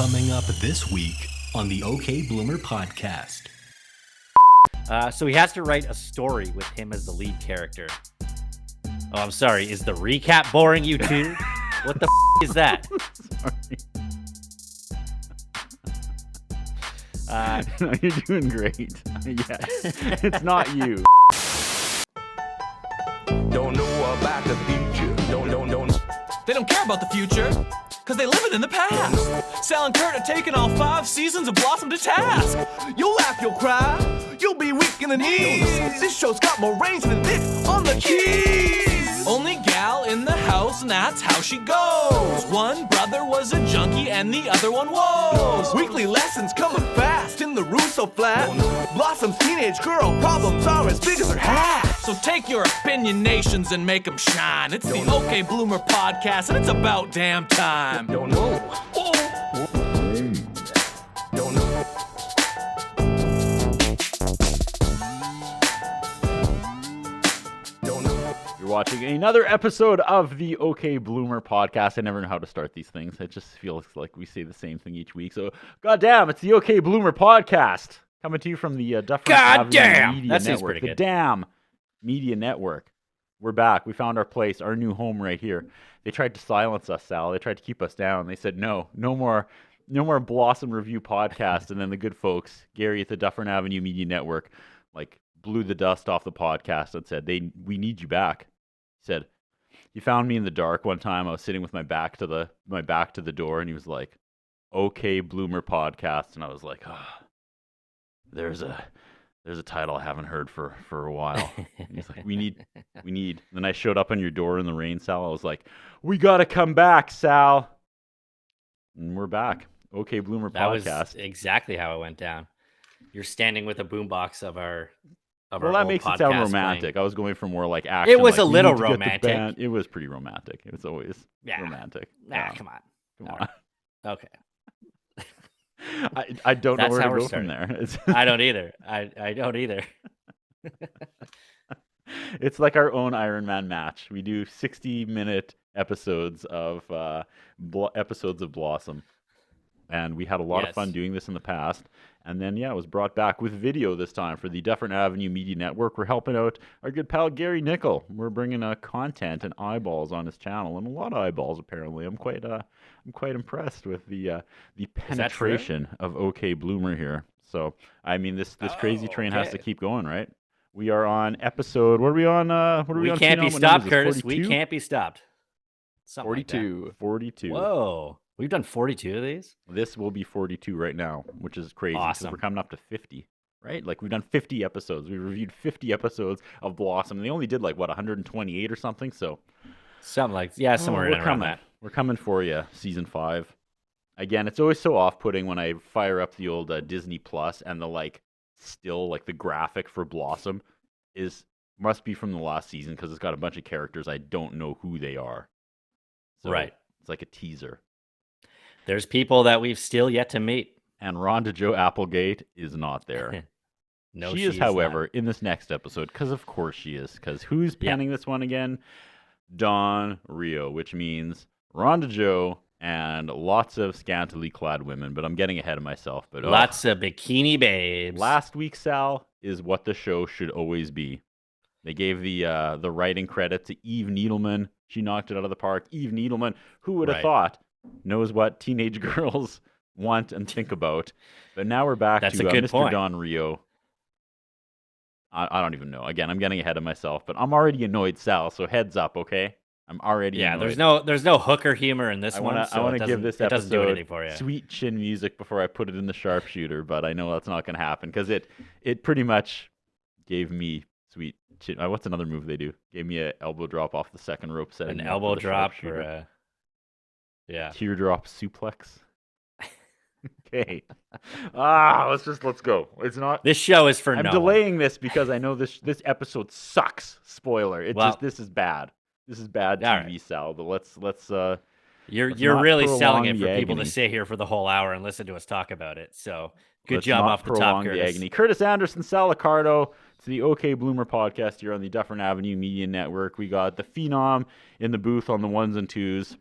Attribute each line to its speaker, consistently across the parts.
Speaker 1: Coming up this week on the OK Bloomer podcast.
Speaker 2: So he has to write a story with him as the lead character. Oh, I'm sorry. Is the recap boring you too? What the is that?
Speaker 3: Sorry. No, you're doing great. Yes. It's not you.
Speaker 4: Don't know about the future. Don't.
Speaker 5: They don't care about the future, because they live it in the past. Sal and Curtis are taking all 5 seasons of Blossom to task. You'll laugh, you'll cry, you'll be weak in the knees. This show's got more range than this on the keys. Only gal in the house, and that's how she goes. One brother was a junkie, and the other one was. Weekly lessons coming fast in the Russo flat. Blossom's teenage girl problems are as big as her hat. So take your opinionations and make them shine. It's the OK Bloomer podcast, and it's about damn time.
Speaker 4: Don't know. Don't know.
Speaker 3: You're watching another episode of the OK Bloomer podcast. I never know how to start these things. It just feels like we say the same thing each week. So, goddamn, it's the OK Bloomer podcast coming to you from the Dufferin Avenue Media
Speaker 2: that seems
Speaker 3: Network.
Speaker 2: pretty
Speaker 3: The
Speaker 2: good.
Speaker 3: Damn Media Network. We're back. We found our place, our new home right here. They tried to silence us, Sal. They tried to keep us down. They said no more Blossom Review podcast. And then the good folks, Gary at the Dufferin Avenue Media Network, blew the dust off the podcast and said, we need you back. He said, you found me in the dark one time. I was sitting with my back to the door, and he was like, OK Bloomer podcast. And I was like, there's a title I haven't heard for a while. And he's like, we need. And then I showed up on your door in the rain, Sal. I was like, we got to come back, Sal. And we're back. OK Bloomer
Speaker 2: That
Speaker 3: podcast.
Speaker 2: was exactly how it went down. You're standing with a boombox of our
Speaker 3: Well, that
Speaker 2: old
Speaker 3: makes it sound
Speaker 2: podcast
Speaker 3: romantic.
Speaker 2: playing.
Speaker 3: I was going for more like action.
Speaker 2: It was
Speaker 3: like,
Speaker 2: a
Speaker 3: we
Speaker 2: little
Speaker 3: need to get the
Speaker 2: romantic.
Speaker 3: band. It was pretty romantic. It was always
Speaker 2: Yeah.
Speaker 3: romantic.
Speaker 2: Nah,
Speaker 3: Yeah.
Speaker 2: come on.
Speaker 3: Come
Speaker 2: All
Speaker 3: on.
Speaker 2: right. Okay.
Speaker 3: I don't know
Speaker 2: That's
Speaker 3: where
Speaker 2: how
Speaker 3: to
Speaker 2: we're
Speaker 3: go from
Speaker 2: starting.
Speaker 3: there. It's,
Speaker 2: I don't either. I don't either.
Speaker 3: it's like our own Iron Man match. We do 60-minute episodes of Blossom, and we had a lot of fun
Speaker 2: Yes.
Speaker 3: doing this in the past. And then it was brought back with video this time for the Dufferin Avenue Media Network. We're helping out our good pal Gary Nickel. We're bringing content and eyeballs on his channel, and a lot of eyeballs apparently. I'm quite impressed with the penetration of OK Bloomer here. So I mean, this crazy train has to keep going, right? We are on episode. What are we on?
Speaker 2: We
Speaker 3: on?
Speaker 2: can't be
Speaker 3: Phenom? What number
Speaker 2: stopped,
Speaker 3: is this,
Speaker 2: Curtis.
Speaker 3: 42?
Speaker 2: We can't be stopped. Something like that.
Speaker 3: 42. 42.
Speaker 2: Whoa. We've done 42 of these?
Speaker 3: This will be 42 right now, which is crazy. 'Cause
Speaker 2: Awesome.
Speaker 3: we're coming up to 50, right? Like, we've done 50 episodes. We reviewed 50 episodes of Blossom, and they only did 128 or something. So
Speaker 2: Somewhere
Speaker 3: we're
Speaker 2: in and around
Speaker 3: coming.
Speaker 2: that.
Speaker 3: We're coming for you, season 5. Again, it's always so off-putting when I fire up the old Disney Plus and the the graphic for Blossom must be from the last season because it's got a bunch of characters I don't know who they are. So
Speaker 2: Right.
Speaker 3: It's like a teaser.
Speaker 2: There's people that we've still yet to meet.
Speaker 3: And Rhonda Jo Applegate is not there.
Speaker 2: No,
Speaker 3: she is, however, in this next episode, because of course she is. Because who's penning this one again? Don Rio, which means Rhonda Jo and lots of scantily-clad women. But I'm getting ahead of myself. But
Speaker 2: Lots of bikini babes.
Speaker 3: last week, Sal, is what the show should always be. They gave the writing credit to Eve Needleman. She knocked it out of the park. Eve Needleman, who would have
Speaker 2: Right.
Speaker 3: thought, knows what teenage girls want and think about. But now we're back
Speaker 2: That's
Speaker 3: to
Speaker 2: a good
Speaker 3: Mr.
Speaker 2: point.
Speaker 3: Don Rio. I don't even know. Again, I'm getting ahead of myself, but I'm already annoyed, Sal. So heads up, okay? I'm already annoyed.
Speaker 2: there's no hooker humor in this one.
Speaker 3: I
Speaker 2: So
Speaker 3: want
Speaker 2: it
Speaker 3: to give
Speaker 2: doesn't-
Speaker 3: this
Speaker 2: it doesn't do
Speaker 3: episode
Speaker 2: anything for you.
Speaker 3: sweet chin music before I put it in the sharpshooter, but I know that's not going to happen because it pretty much gave me sweet chin. What's another move they do? Gave me an elbow drop off the second rope, setting
Speaker 2: An
Speaker 3: me up for
Speaker 2: elbow
Speaker 3: the
Speaker 2: drop
Speaker 3: sharpshooter.
Speaker 2: or a
Speaker 3: Teardrop suplex. Okay. Let's go. It's not.
Speaker 2: This show is for
Speaker 3: I'm
Speaker 2: no one.
Speaker 3: delaying this because I know this episode sucks. Spoiler. This is bad. This is bad
Speaker 2: All
Speaker 3: TV,
Speaker 2: right.
Speaker 3: Sal. But let's
Speaker 2: You're
Speaker 3: let's
Speaker 2: you're
Speaker 3: not
Speaker 2: really
Speaker 3: prolong
Speaker 2: selling it
Speaker 3: the
Speaker 2: for people
Speaker 3: agony.
Speaker 2: to sit here for the whole hour and listen to us talk about it. So good
Speaker 3: let's
Speaker 2: job
Speaker 3: not
Speaker 2: off the top,
Speaker 3: prolong the
Speaker 2: Curtis.
Speaker 3: agony. Curtis Anderson, Sal Accardo. It's the OK Bloomer podcast here on the Dufferin Avenue Media Network. We got the Phenom in the booth on the ones and twos.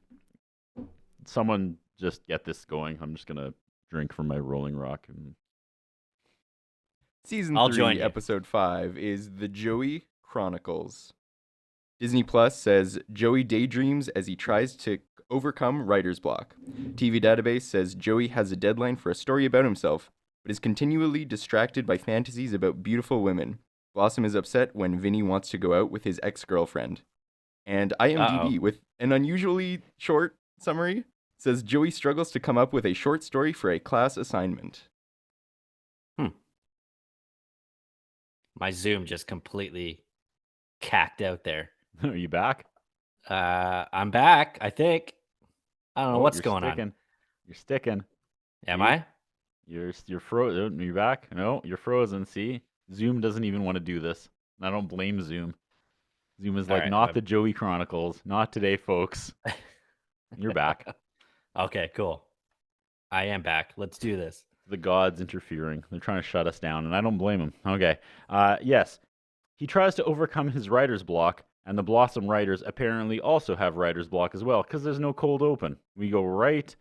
Speaker 3: Someone just get this going. I'm just gonna drink from my Rolling Rock. And
Speaker 6: Season
Speaker 2: I'll
Speaker 6: 3,
Speaker 2: join you.
Speaker 6: Episode 5 is The Joey Chronicles. Disney Plus says Joey daydreams as he tries to overcome writer's block. TV Database says Joey has a deadline for a story about himself, but is continually distracted by fantasies about beautiful women. Blossom is upset when Vinny wants to go out with his ex-girlfriend. And IMDb, with an unusually short summary, says Joey struggles to come up with a short story for a class assignment.
Speaker 2: My Zoom just completely cacked out there.
Speaker 3: are you back?
Speaker 2: I'm back, I think. I don't know what's
Speaker 3: You're
Speaker 2: going
Speaker 3: sticking.
Speaker 2: on.
Speaker 3: You're sticking.
Speaker 2: Am
Speaker 3: You-
Speaker 2: I?
Speaker 3: You're frozen. Are you back? No, you're frozen. See, Zoom doesn't even want to do this. I don't blame Zoom. Zoom is
Speaker 2: All
Speaker 3: like,
Speaker 2: right,
Speaker 3: not
Speaker 2: I'm-
Speaker 3: the Joey Chronicles, not today, folks. You're back.
Speaker 2: Okay, cool. I am back. Let's do this.
Speaker 3: The gods interfering. They're trying to shut us down, and I don't blame them. Okay. Yes. He tries to overcome his writer's block, and the Blossom writers apparently also have writer's block as well, because there's no cold open. We go right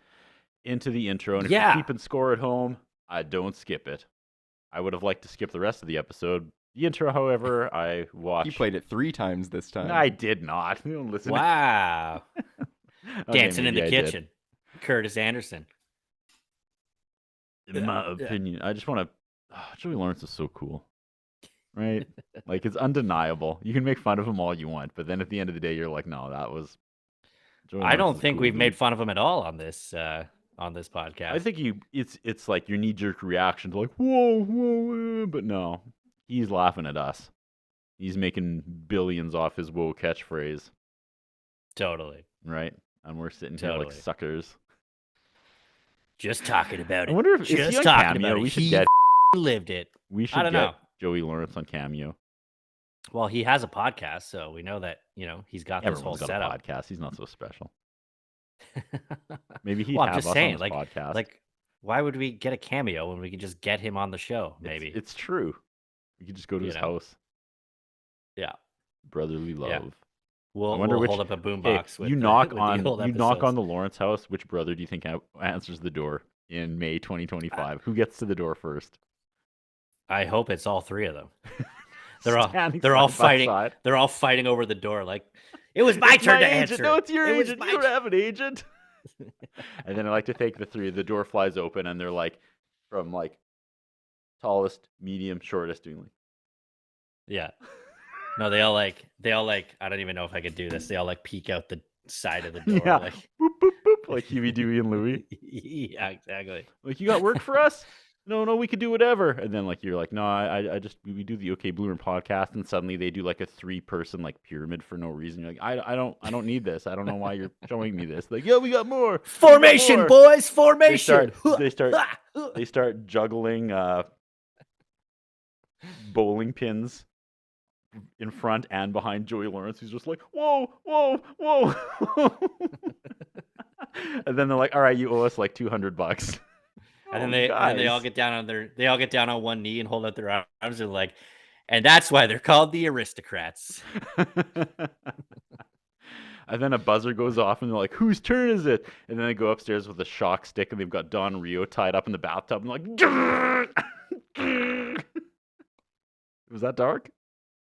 Speaker 3: into the intro, and if
Speaker 2: Yeah.
Speaker 3: you're keeping score at home, I don't skip it. I would have liked to skip the rest of the episode. The intro, however, I watched.
Speaker 6: He played it 3 times this time.
Speaker 3: I did not. You don't listen.
Speaker 2: Wow.
Speaker 3: Okay,
Speaker 2: Dancing in
Speaker 3: maybe
Speaker 2: the
Speaker 3: I did.
Speaker 2: kitchen. Curtis Anderson.
Speaker 3: In my
Speaker 2: Yeah.
Speaker 3: opinion, I just want to. Joey Lawrence is so cool, right? Like, it's undeniable. You can make fun of him all you want, but then at the end of the day, you're like, no, that was. Joey
Speaker 2: I
Speaker 3: Lawrence
Speaker 2: don't
Speaker 3: is
Speaker 2: think
Speaker 3: cool,
Speaker 2: we've
Speaker 3: dude.
Speaker 2: made fun of him at all on this podcast.
Speaker 3: I think it's like your knee jerk reaction to like whoa whoa, but no, he's laughing at us. He's making billions off his whoa catchphrase,
Speaker 2: Totally.
Speaker 3: right? And we're sitting here like
Speaker 2: Totally.
Speaker 3: suckers.
Speaker 2: Just talking about it.
Speaker 3: I wonder if is
Speaker 2: Just
Speaker 3: he on
Speaker 2: talking
Speaker 3: Cameo?
Speaker 2: about it.
Speaker 3: We should
Speaker 2: He
Speaker 3: get
Speaker 2: lived it.
Speaker 3: we should
Speaker 2: don't
Speaker 3: get
Speaker 2: know.
Speaker 3: Joey Lawrence on Cameo.
Speaker 2: Well, he has a podcast, so we know that, he's got this whole
Speaker 3: Everyone's got
Speaker 2: setup.
Speaker 3: a podcast. He's not so special. Maybe he'd
Speaker 2: Well, I'm
Speaker 3: have
Speaker 2: just
Speaker 3: us
Speaker 2: saying,
Speaker 3: on his
Speaker 2: like,
Speaker 3: podcast.
Speaker 2: like, why would we get a cameo when we can just get him on the show? Maybe.
Speaker 3: It's true. We could just go to his
Speaker 2: know.
Speaker 3: house.
Speaker 2: Yeah.
Speaker 3: Brotherly love.
Speaker 2: Yeah. We'll,
Speaker 3: I wonder
Speaker 2: we'll
Speaker 3: which.
Speaker 2: hold up a
Speaker 3: Hey,
Speaker 2: boombox with
Speaker 3: you
Speaker 2: the-
Speaker 3: knock
Speaker 2: with the
Speaker 3: on
Speaker 2: old
Speaker 3: you knock on
Speaker 2: episodes.
Speaker 3: the Lawrence house. Which brother do you think answers the door in May 2025? Who gets to the door first?
Speaker 2: I hope it's all three of them. They're all
Speaker 3: Standing
Speaker 2: they're all
Speaker 3: side by
Speaker 2: fighting.
Speaker 3: side.
Speaker 2: They're all fighting over the door. Like, it was my
Speaker 3: It's
Speaker 2: turn
Speaker 3: my
Speaker 2: to
Speaker 3: agent.
Speaker 2: answer.
Speaker 3: No, it's your
Speaker 2: It was
Speaker 3: agent.
Speaker 2: my
Speaker 3: You don't have an agent. And then I like to think the three. The door flies open, and they're like from like tallest, medium, shortest, doing like.
Speaker 2: Yeah. No, they all like. I don't even know if I could do this. They all like peek out the side of the door.
Speaker 3: Yeah.
Speaker 2: Like,
Speaker 3: Boop boop boop, like Huey, Dewey, and Louie.
Speaker 2: yeah, exactly.
Speaker 3: Like, you got work for us? No, we could do whatever. And then like you're like, no, I just we do the OK Bloomer podcast, and suddenly they do like a 3-person like pyramid for no reason. You're like, I don't need this. I don't know why you're showing me this. Like, yeah, we got more. We got
Speaker 2: Formation,
Speaker 3: more.
Speaker 2: boys. Formation.
Speaker 3: They start juggling bowling pins in front and behind Joey Lawrence. He's just like, whoa, whoa, whoa. And then they're like, all right, you owe us like $200.
Speaker 2: And then
Speaker 3: Oh,
Speaker 2: they all
Speaker 3: guys.
Speaker 2: get down on one knee and hold out their arms. They're like, and that's why they're called the aristocrats.
Speaker 3: And then a buzzer goes off, and they're like, whose turn is it? And then they go upstairs with a shock stick, and they've got Don Rio tied up in the bathtub, and like, was that dark?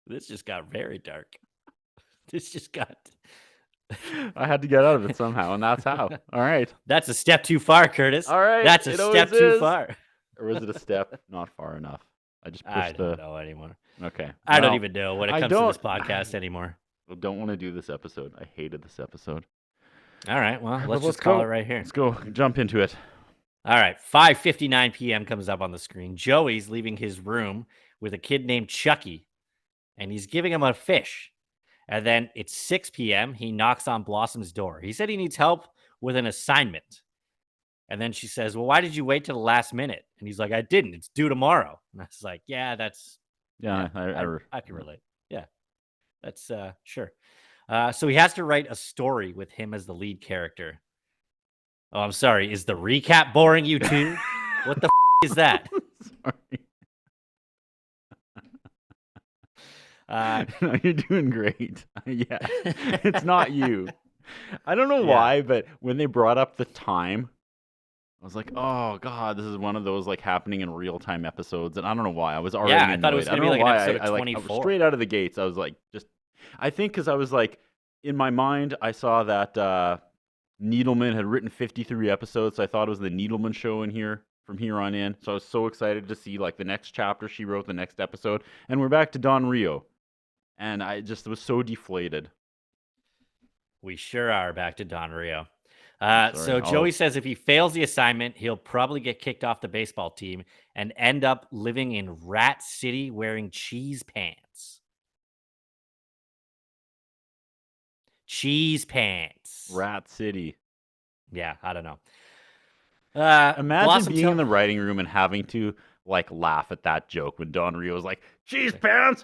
Speaker 2: This just got very dark. This just got.
Speaker 3: I had to get out of it somehow, and that's how. All right.
Speaker 2: That's a step too far, Curtis.
Speaker 3: All right.
Speaker 2: That's a
Speaker 3: it
Speaker 2: step
Speaker 3: always
Speaker 2: too
Speaker 3: is.
Speaker 2: far.
Speaker 3: Or was it a step not far enough? I just pushed
Speaker 2: I don't
Speaker 3: the.
Speaker 2: know anymore.
Speaker 3: Okay.
Speaker 2: I don't
Speaker 3: Well,
Speaker 2: even know when it
Speaker 3: I
Speaker 2: comes to this
Speaker 3: don't-
Speaker 2: podcast anymore.
Speaker 3: I don't want to do this episode. I hated this episode.
Speaker 2: All right, well,
Speaker 3: But
Speaker 2: let's
Speaker 3: let's
Speaker 2: just call
Speaker 3: go.
Speaker 2: it right here.
Speaker 3: Let's go. Jump into it.
Speaker 2: All right, 5:59 p.m. comes up on the screen. Joey's leaving his room with a kid named Chucky, and he's giving him a fish. And then it's 6 p.m. He knocks on Blossom's door. He said he needs help with an assignment. And then she says, well, why did you wait till the last minute? And he's like, I didn't. It's due tomorrow. And I was like, yeah, that's...
Speaker 3: Yeah,
Speaker 2: I can relate. Yeah, that's sure. So he has to write a story with him as the lead character. Oh, I'm sorry. Is the recap boring you too? What the is that?
Speaker 3: Sorry.
Speaker 2: Uh,
Speaker 3: No, you're doing great. Yeah, it's not you. I don't know
Speaker 2: Yeah.
Speaker 3: why, but when they brought up the time I was like, oh god, this is one of those like happening in real time episodes, and I don't know why I was already
Speaker 2: Yeah, I
Speaker 3: annoyed.
Speaker 2: thought it was
Speaker 3: I
Speaker 2: gonna
Speaker 3: don't
Speaker 2: be
Speaker 3: know
Speaker 2: like an
Speaker 3: why
Speaker 2: episode of
Speaker 3: I
Speaker 2: 24.
Speaker 3: straight out of the gates. I was like, I think because I was like, in my mind, I saw that Needleman had written 53 episodes, so I thought it was the Needleman show in here from here on in. So I was so excited to see like the next chapter she wrote, the next episode, and we're back to Don Rio, and I just was so deflated.
Speaker 2: We sure are back to Don Rio.
Speaker 3: Sorry,
Speaker 2: So Joey says if he fails the assignment, he'll probably get kicked off the baseball team and end up living in Rat City wearing cheese pants. Cheese pants.
Speaker 3: Rat City.
Speaker 2: Yeah, I don't know.
Speaker 3: Imagine
Speaker 2: Blossom
Speaker 3: being in the writing room and having to like laugh at that joke when Don Rio was like, "Cheese pants,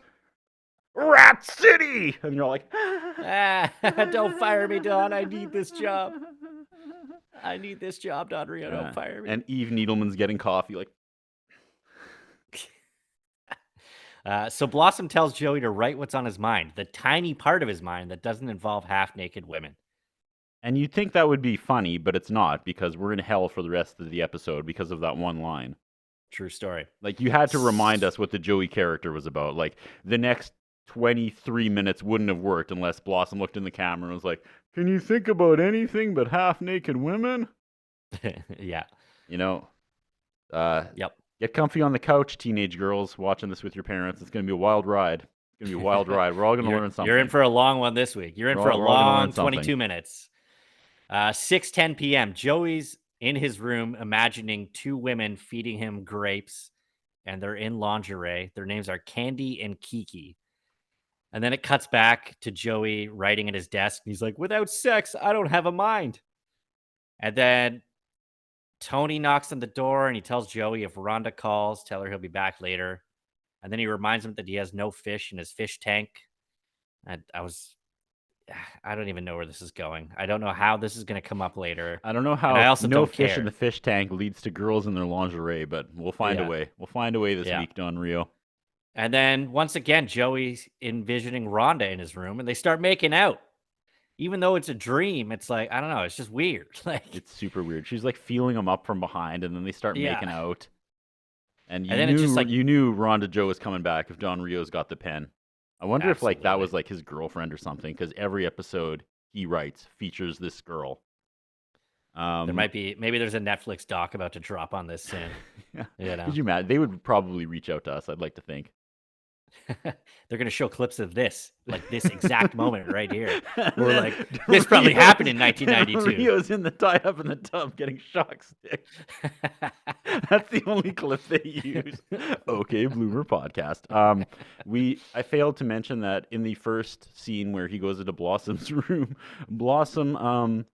Speaker 3: Rat City," and you're like,
Speaker 2: don't fire me, Don. I need this job. I need this job, Don Rio. Don't fire me.
Speaker 3: And Eve Needleman's getting coffee, like.
Speaker 2: So Blossom tells Joey to write what's on his mind, the tiny part of his mind that doesn't involve half-naked women.
Speaker 3: And you'd think that would be funny, but it's not, because we're in hell for the rest of the episode because of that one line.
Speaker 2: True story.
Speaker 3: Like, you had to remind us what the Joey character was about. Like, the next 23 minutes wouldn't have worked unless Blossom looked in the camera and was like, "Can you think about anything but half-naked women?"
Speaker 2: Yeah.
Speaker 3: You know?
Speaker 2: Yep.
Speaker 3: Get comfy on the couch, teenage girls, watching this with your parents. It's going to be a wild ride. It's going to be a wild ride. We're all going to learn something.
Speaker 2: You're in for a long one this week. You're in for a
Speaker 3: We're all gonna learn
Speaker 2: long 22
Speaker 3: something.
Speaker 2: minutes. 6:10 p.m. Joey's in his room imagining two women feeding him grapes, and they're in lingerie. Their names are Candy and Kiki. And then it cuts back to Joey writing at his desk. He's like, "Without sex, I don't have a mind." And then Tony knocks on the door and he tells Joey if Rhonda calls, tell her he'll be back later. And then he reminds him that he has no fish in his fish tank. And I don't even know where this is going. I don't know how this is going to come up later.
Speaker 3: I don't know how
Speaker 2: And I also
Speaker 3: no
Speaker 2: don't
Speaker 3: fish
Speaker 2: care.
Speaker 3: in the fish tank leads to girls in their lingerie, but we'll find a
Speaker 2: Yeah.
Speaker 3: way. We'll find a way this
Speaker 2: Yeah.
Speaker 3: week, Don Rio.
Speaker 2: And then once again, Joey's envisioning Rhonda in his room and they start making out. Even though it's a dream, it's like, I don't know, it's just weird. Like,
Speaker 3: It's super weird. She's like feeling him up from behind, and then they start
Speaker 2: Yeah.
Speaker 3: making out. And you
Speaker 2: And then it's
Speaker 3: knew
Speaker 2: just like-
Speaker 3: you knew Rhonda Joe was coming back if Don Rio's got the pen. I wonder if like that was like his girlfriend or something, because every episode he writes features this girl.
Speaker 2: maybe there's a Netflix doc about to drop on this soon.
Speaker 3: Yeah.
Speaker 2: You know?
Speaker 3: Could you imagine? They would probably reach out to us, I'd like to think.
Speaker 2: They're going to show clips of this, like this exact moment right here.
Speaker 3: And
Speaker 2: We're
Speaker 3: then
Speaker 2: like, this probably
Speaker 3: Rio's-
Speaker 2: happened in 1992.
Speaker 3: Rio's tied up in the tub getting shock stick. That's the only clip they use. Okay, Bloomer podcast. I failed to mention that in the first scene where he goes into Blossom's room, Blossom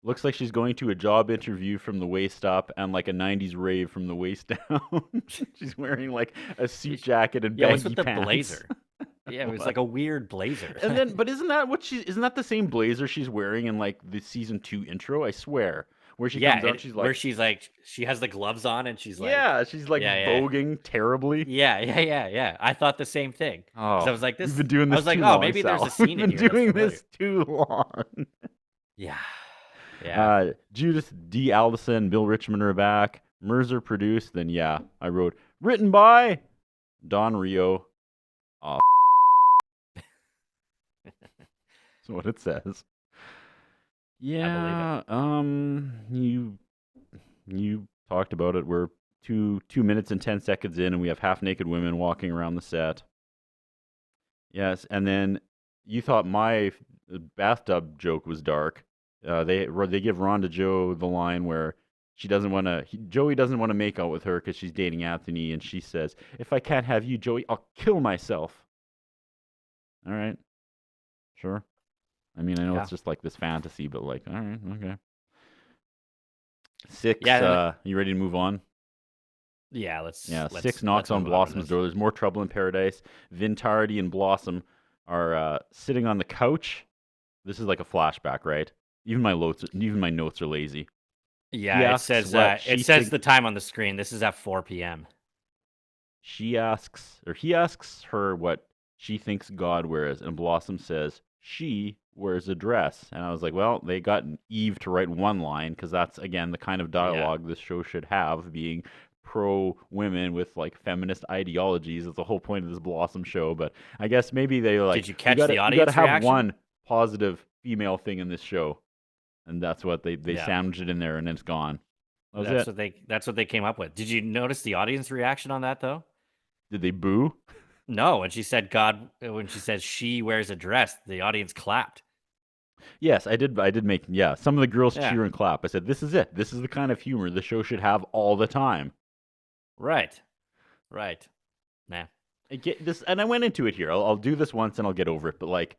Speaker 3: looks like she's going to a job interview from the waist up and like a 90s rave from the waist down. She's wearing like a suit jacket and
Speaker 2: Yeah, what's
Speaker 3: baggy
Speaker 2: with the
Speaker 3: pants.
Speaker 2: blazer? Yeah, it was like a weird blazer.
Speaker 3: And then, but isn't that the same blazer she's wearing in like the season 2 intro? I swear, where she comes out, she's like,
Speaker 2: where she's like, she has the gloves on and she's like,
Speaker 3: yeah, she's like voguing terribly.
Speaker 2: yeah. I thought the same thing.
Speaker 3: Oh,
Speaker 2: 'Cause I was like, this.
Speaker 3: we've been doing this.
Speaker 2: I was like,
Speaker 3: too
Speaker 2: oh,
Speaker 3: long,
Speaker 2: maybe there's
Speaker 3: Sal.
Speaker 2: a scene in
Speaker 3: We've
Speaker 2: here.
Speaker 3: been doing
Speaker 2: that's
Speaker 3: this too long.
Speaker 2: Yeah. Yeah.
Speaker 3: Judith D. Allison, Bill Richmond are back. Mercer produced. Then I wrote written by Don Rio. Oh, that's what it says. Yeah. You talked about it. We're 2 minutes and 10 seconds in, and we have half naked women walking around the set. Yes, and then you thought my bathtub joke was dark. They give Rhonda Joe the line where Joey doesn't want to make out with her because she's dating Anthony, and she says, "If I can't have you, Joey, I'll kill myself." All right, sure. I mean, I know it's just like this fantasy, but like, all right, okay. 6. You ready to move on?
Speaker 2: Yeah, let's.
Speaker 3: 6 knocks on Blossom's door. There's more trouble in paradise. Vintardi and Blossom are sitting on the couch. This is like a flashback, right? Even my notes are lazy.
Speaker 2: Yeah, it says the time on the screen. This is at 4 p.m.
Speaker 3: He asks her what she thinks God wears, and Blossom says she wears a dress. And I was like, well, they got Eve to write one line because that's, again, the kind of dialogue this show should have, being pro-women with, like, feminist ideologies. That's the whole point of this Blossom show. But I guess maybe they, like,
Speaker 2: Did you catch
Speaker 3: gotta,
Speaker 2: the audience
Speaker 3: you gotta have
Speaker 2: reaction?
Speaker 3: one positive female thing in this show. And that's what they
Speaker 2: Yeah.
Speaker 3: sandwiched it in there, and it's gone. That was it.
Speaker 2: That's what they came up with. Did you notice the audience reaction on that though?
Speaker 3: Did they boo?
Speaker 2: No, when she said when she says she wears a dress, the audience clapped.
Speaker 3: Yes, I did make, some of the girls
Speaker 2: Yeah.
Speaker 3: cheer and clap. I said, this is it. This is the kind of humor the show should have all the time.
Speaker 2: Right. Nah.
Speaker 3: I get this, and I went into it here. I'll do this once and I'll get over it. But, like,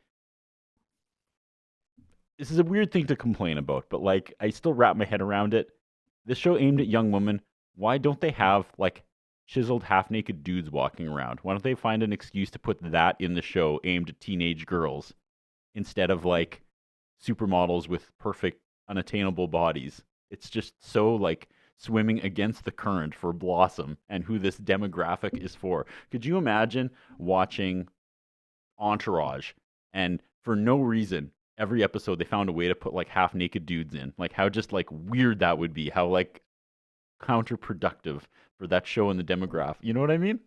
Speaker 3: this is a weird thing to complain about. But, like, I still wrap my head around it. This show aimed at young women. Why don't they have, like, chiseled half-naked dudes walking around? Why don't they find an excuse to put that in the show aimed at teenage girls instead of, like, supermodels with perfect, unattainable bodies? It's just so, like, swimming against the current for Blossom and who this demographic is for. Could you imagine watching Entourage and for no reason every episode they found a way to put, like, half-naked dudes in? Like, how just, like, weird that would be. How, like, counterproductive for that show and the demographic. You know what I mean?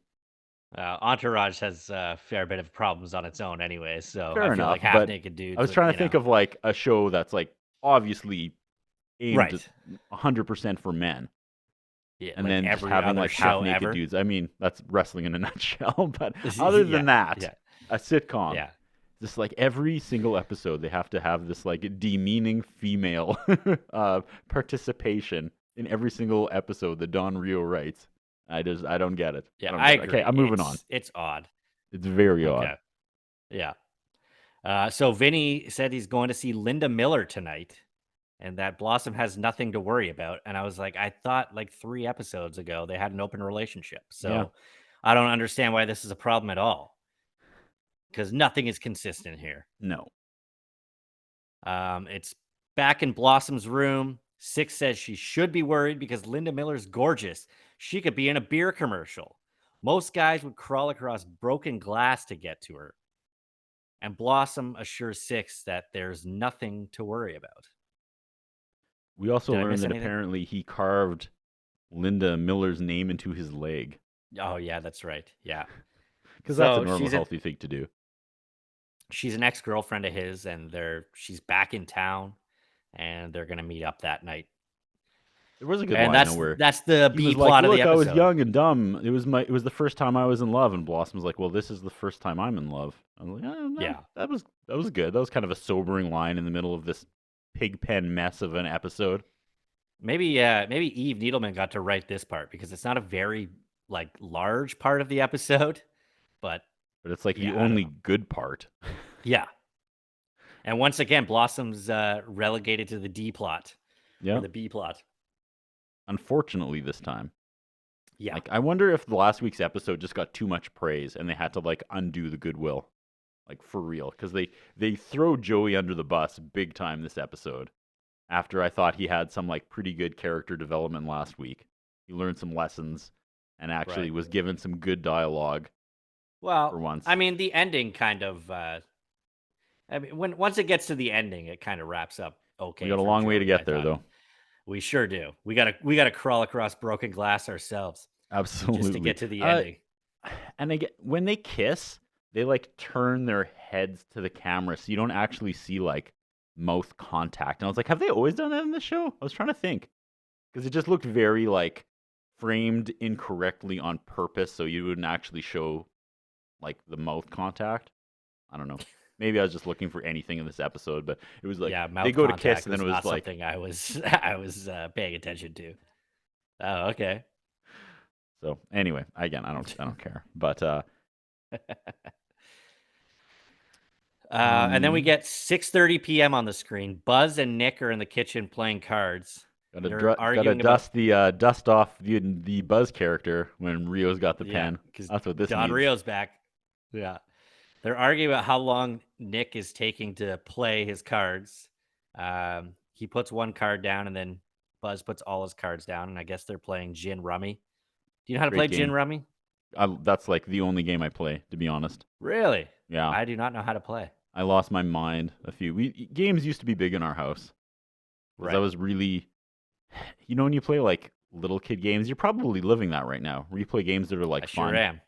Speaker 2: Entourage has a fair bit of problems on its own anyway, so
Speaker 3: Fair
Speaker 2: I feel
Speaker 3: enough,
Speaker 2: like
Speaker 3: but
Speaker 2: half-naked dudes.
Speaker 3: I was trying to think of, like, a show that's, like, obviously aimed
Speaker 2: Right.
Speaker 3: at 100% for men.
Speaker 2: Yeah,
Speaker 3: And
Speaker 2: like
Speaker 3: then just
Speaker 2: every
Speaker 3: having,
Speaker 2: other
Speaker 3: like,
Speaker 2: show
Speaker 3: half-naked
Speaker 2: ever.
Speaker 3: dudes. I mean, that's wrestling in a nutshell. But other than that, a sitcom.
Speaker 2: Yeah.
Speaker 3: Just, like, every single episode, they have to have this, like, demeaning female participation in every single episode that Don Rio writes. I don't get it.
Speaker 2: Yeah,
Speaker 3: don't
Speaker 2: I
Speaker 3: get it.
Speaker 2: agree.
Speaker 3: Okay, I'm moving on.
Speaker 2: It's odd.
Speaker 3: It's very odd.
Speaker 2: Okay. Yeah. So Vinny said he's going to see Linda Miller tonight, and that Blossom has nothing to worry about. And I was like, I thought like 3 episodes ago they had an open relationship. So
Speaker 3: Yeah.
Speaker 2: I don't understand why this is a problem at all. Because nothing is consistent here.
Speaker 3: No.
Speaker 2: It's back in Blossom's room. Six says she should be worried because Linda Miller's gorgeous. She could be in a beer commercial. Most guys would crawl across broken glass to get to her. And Blossom assures Six that there's nothing to worry about.
Speaker 3: We also
Speaker 2: Did I
Speaker 3: learned
Speaker 2: miss
Speaker 3: that
Speaker 2: anything?
Speaker 3: apparently he carved Linda Miller's name into his leg.
Speaker 2: Oh, yeah, that's right. Yeah.
Speaker 3: Because that's
Speaker 2: So
Speaker 3: a normal,
Speaker 2: she's
Speaker 3: healthy thing to do.
Speaker 2: She's an ex-girlfriend of his, and she's back in town, and they're going to meet up that night.
Speaker 3: There was a good
Speaker 2: And
Speaker 3: line where
Speaker 2: that's the
Speaker 3: he
Speaker 2: B
Speaker 3: was
Speaker 2: plot
Speaker 3: like,
Speaker 2: of
Speaker 3: look,
Speaker 2: the
Speaker 3: I
Speaker 2: episode.
Speaker 3: was young and dumb. It was the first time I was in love. And Blossom's like, well, this is the first time I'm in love. I was like,
Speaker 2: Yeah.
Speaker 3: that was good. That was kind of a sobering line in the middle of this pigpen mess of an episode.
Speaker 2: Maybe Eve Needleman got to write this part because it's not a very like large part of the episode, but
Speaker 3: it's like
Speaker 2: Yeah, I
Speaker 3: the
Speaker 2: don't
Speaker 3: only
Speaker 2: know.
Speaker 3: good part.
Speaker 2: yeah. And once again, Blossom's relegated to the D plot
Speaker 3: Yeah.
Speaker 2: or the B plot.
Speaker 3: Unfortunately, this time.
Speaker 2: Yeah.
Speaker 3: Like, I wonder if the last week's episode just got too much praise and they had to, like, undo the goodwill. Like, for real. Because they throw Joey under the bus big time this episode. After I thought he had some, like, pretty good character development last week. He learned some lessons and actually
Speaker 2: Right.
Speaker 3: was given some good dialogue
Speaker 2: Well,
Speaker 3: for once.
Speaker 2: I mean, the ending kind of. Once it gets to the ending, it kind of wraps up. Okay.
Speaker 3: We got a
Speaker 2: for
Speaker 3: long way to
Speaker 2: Joey, I
Speaker 3: get there,
Speaker 2: thought.
Speaker 3: though.
Speaker 2: We sure do. We gotta crawl across broken glass ourselves
Speaker 3: Absolutely.
Speaker 2: just to get to the ending.
Speaker 3: And when they kiss, they, like, turn their heads to the camera so you don't actually see, like, mouth contact. And I was like, have they always done that in the show? I was trying to think. Because it just looked very, like, framed incorrectly on purpose so you wouldn't actually show, like, the mouth contact. I don't know. Maybe I was just looking for anything in this episode, but it was like,
Speaker 2: Yeah, mouth
Speaker 3: they go to
Speaker 2: contact
Speaker 3: kiss and then it
Speaker 2: not
Speaker 3: was like,
Speaker 2: something I was paying attention to. Oh, okay.
Speaker 3: so anyway, again, I don't care. But
Speaker 2: And then we get 6:30 p.m. on the screen. Buzz and Nick are in the kitchen playing cards. They're
Speaker 3: gotta
Speaker 2: arguing
Speaker 3: dust off the Buzz character when Rio's got the pen.
Speaker 2: 'cause
Speaker 3: That's what this
Speaker 2: Don
Speaker 3: needs.
Speaker 2: Rio's back. Yeah. They're arguing about how long Nick is taking to play his cards. He puts one card down and then Buzz puts all his cards down. And I guess they're playing gin rummy. Do you know how to
Speaker 3: Great
Speaker 2: play gin
Speaker 3: game.
Speaker 2: rummy?
Speaker 3: That's like the only game I play, to be honest.
Speaker 2: Really?
Speaker 3: Yeah.
Speaker 2: I do not know how to play.
Speaker 3: I lost my mind a few. Games used to be big in our house. 'Cause
Speaker 2: Right.
Speaker 3: I was really, when you play like little kid games, you're probably living that right now. Where you play games that are like
Speaker 2: I
Speaker 3: fun,
Speaker 2: sure am.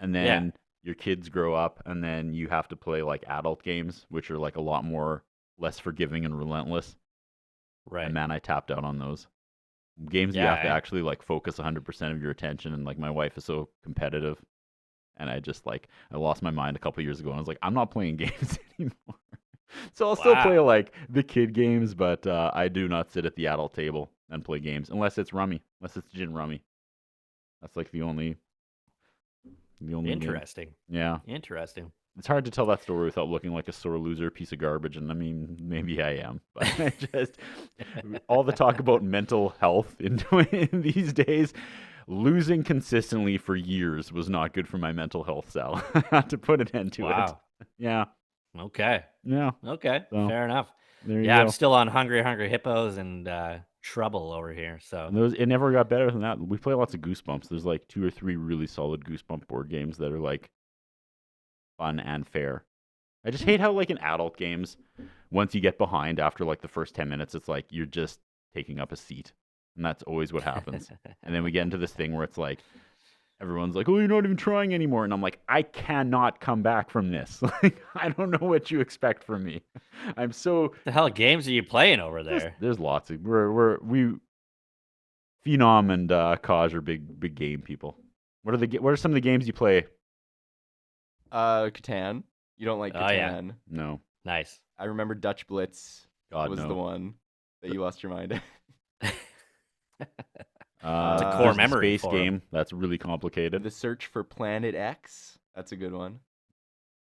Speaker 3: and then your kids grow up, and then you have to play like adult games, which are like a lot more less forgiving and relentless.
Speaker 2: Right.
Speaker 3: And man, I tapped out on those games. You
Speaker 2: Yeah,
Speaker 3: have to
Speaker 2: eh?
Speaker 3: actually like focus 100% of your attention, and like my wife is so competitive, and I just like I lost my mind a couple years ago, and I was like, I'm not playing games anymore. So I'll still play
Speaker 2: Wow.
Speaker 3: like the kid games, but I do not sit at the adult table and play games unless it's rummy, unless it's gin rummy. That's like the only game.
Speaker 2: Interesting.
Speaker 3: Yeah,
Speaker 2: Interesting.
Speaker 3: it's hard to tell that story without looking like a sore loser, piece of garbage, and I mean maybe I am, but I just all the talk about mental health in these days. Losing consistently for years was not good for my mental health, Sal. I had to put an end to it.
Speaker 2: Wow.
Speaker 3: Yeah,
Speaker 2: Okay.
Speaker 3: yeah.
Speaker 2: Okay.
Speaker 3: So,
Speaker 2: Fair enough.
Speaker 3: there you
Speaker 2: Yeah, I'm
Speaker 3: go.
Speaker 2: still on Hungry Hungry Hippos and Trouble over here. So
Speaker 3: And it never got better than that. We play lots of Goosebumps. There's like 2 or 3 really solid Goosebump board games that are like fun and fair. I just hate how like in adult games, once you get behind after like the first 10 minutes, it's like you're just taking up a seat. And that's always what happens. And then we get into this thing where it's like, everyone's like, oh, you're not even trying anymore. And I'm like, I cannot come back from this. Like, I don't know what you expect from me. I'm so...
Speaker 2: the hell games are you playing over there?
Speaker 3: There's lots of... We Phenom and Kaj are big game people. What are some of the games you play?
Speaker 6: Catan. You don't like
Speaker 2: Oh,
Speaker 6: Catan.
Speaker 2: yeah.
Speaker 3: No.
Speaker 2: Nice.
Speaker 6: I remember Dutch Blitz
Speaker 3: God,
Speaker 6: was
Speaker 3: no.
Speaker 6: the one that you lost your mind.
Speaker 2: It's a core
Speaker 3: there's the
Speaker 2: memory
Speaker 3: space
Speaker 2: for 'em.
Speaker 3: game. That's really complicated.
Speaker 6: The Search for Planet X. That's a good one.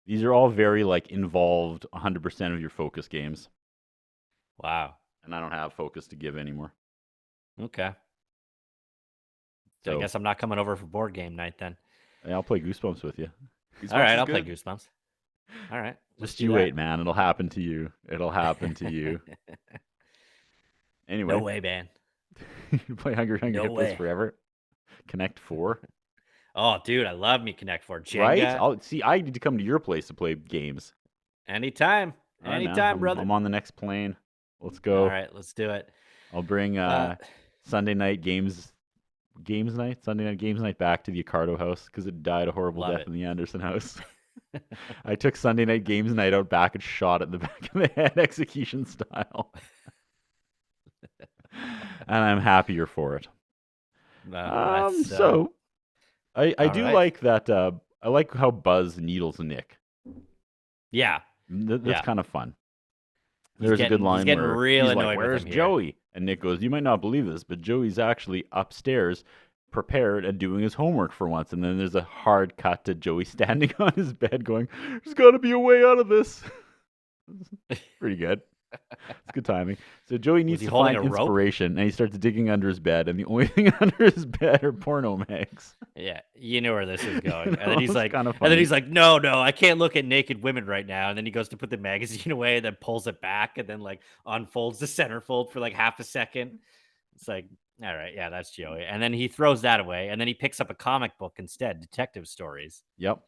Speaker 3: These are all very like involved 100% of your focus games.
Speaker 2: Wow.
Speaker 3: And I don't have focus to give anymore.
Speaker 2: Okay. So
Speaker 3: So
Speaker 2: I guess I'm not coming over for board game night then.
Speaker 3: yeah, I'll play Goosebumps with you.
Speaker 6: Goosebumps
Speaker 2: All right,
Speaker 6: is
Speaker 2: I'll play
Speaker 6: good.
Speaker 2: Goosebumps. All right. let's
Speaker 3: Just
Speaker 2: do
Speaker 3: you
Speaker 2: that.
Speaker 3: wait, man. It'll happen to you. It'll happen to you. Anyway,
Speaker 2: No way, man.
Speaker 3: you play Hungry
Speaker 2: No
Speaker 3: Hippos
Speaker 2: way.
Speaker 3: forever. Connect 4.
Speaker 2: Oh, dude, I love me Connect 4. Jenga.
Speaker 3: Right? I need to come to your place to play games.
Speaker 2: Anytime.
Speaker 3: All right, man.
Speaker 2: Anytime, brother.
Speaker 3: I'm on the next plane. Let's go.
Speaker 2: All right, let's do it.
Speaker 3: I'll bring Sunday night games night back to the Accardo house because it died a horrible
Speaker 2: Love
Speaker 3: death
Speaker 2: it.
Speaker 3: in the Anderson house. I took Sunday night games night out back and shot at the back of the head execution style. And I'm happier for it. So I
Speaker 2: all
Speaker 3: do
Speaker 2: right.
Speaker 3: like that. I like how Buzz needles Nick.
Speaker 2: Yeah.
Speaker 3: That's
Speaker 2: Yeah.
Speaker 3: kind of fun.
Speaker 2: He's
Speaker 3: There's a good
Speaker 2: getting-
Speaker 3: line
Speaker 2: he's getting
Speaker 3: where
Speaker 2: real
Speaker 3: he's
Speaker 2: annoyed
Speaker 3: like,
Speaker 2: with
Speaker 3: "Where's
Speaker 2: him here."
Speaker 3: Joey?" And Nick goes, "You might not believe this, but Joey's actually upstairs, prepared and doing his homework for once." And then there's a hard cut to Joey standing on his bed, going, "There's got to be a way out of this." Pretty good. It's good timing. So Joey needs
Speaker 2: he
Speaker 3: to
Speaker 2: holding
Speaker 3: find
Speaker 2: a rope?
Speaker 3: inspiration, and he starts digging under his bed, and the only thing under his bed are porno mags.
Speaker 2: Yeah, you know where this is going.
Speaker 3: No,
Speaker 2: And then he's
Speaker 3: it's
Speaker 2: like,
Speaker 3: kinda
Speaker 2: and then he's
Speaker 3: funny.
Speaker 2: like, no, I can't look at naked women right now. And then he goes to put the magazine away, and then pulls it back, and then like unfolds the centerfold for like half a second. It's like, all right, yeah, that's Joey. And then he throws that away, and then he picks up a comic book instead, detective stories.
Speaker 3: Yep.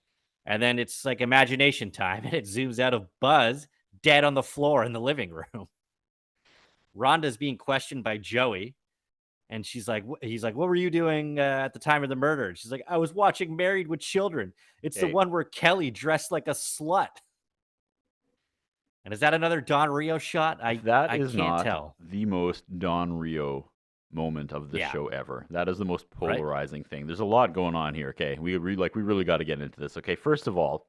Speaker 2: And then it's like imagination time, and it zooms out of Buzz dead on the floor in the living room. Rhonda's being questioned by Joey. And he's like, what were you doing at the time of the murder? And she's like, I was watching Married with Children. It's the
Speaker 3: Hey.
Speaker 2: one where Kelly dressed like a slut. And is that another Don Rio shot? I
Speaker 3: That is
Speaker 2: can't
Speaker 3: not
Speaker 2: tell.
Speaker 3: the most Don Rio moment of the
Speaker 2: Yeah.
Speaker 3: show ever. That is the most
Speaker 2: Right.
Speaker 3: polarizing thing. There's a lot going on here. Okay, we really got to get into this. Okay, first of all,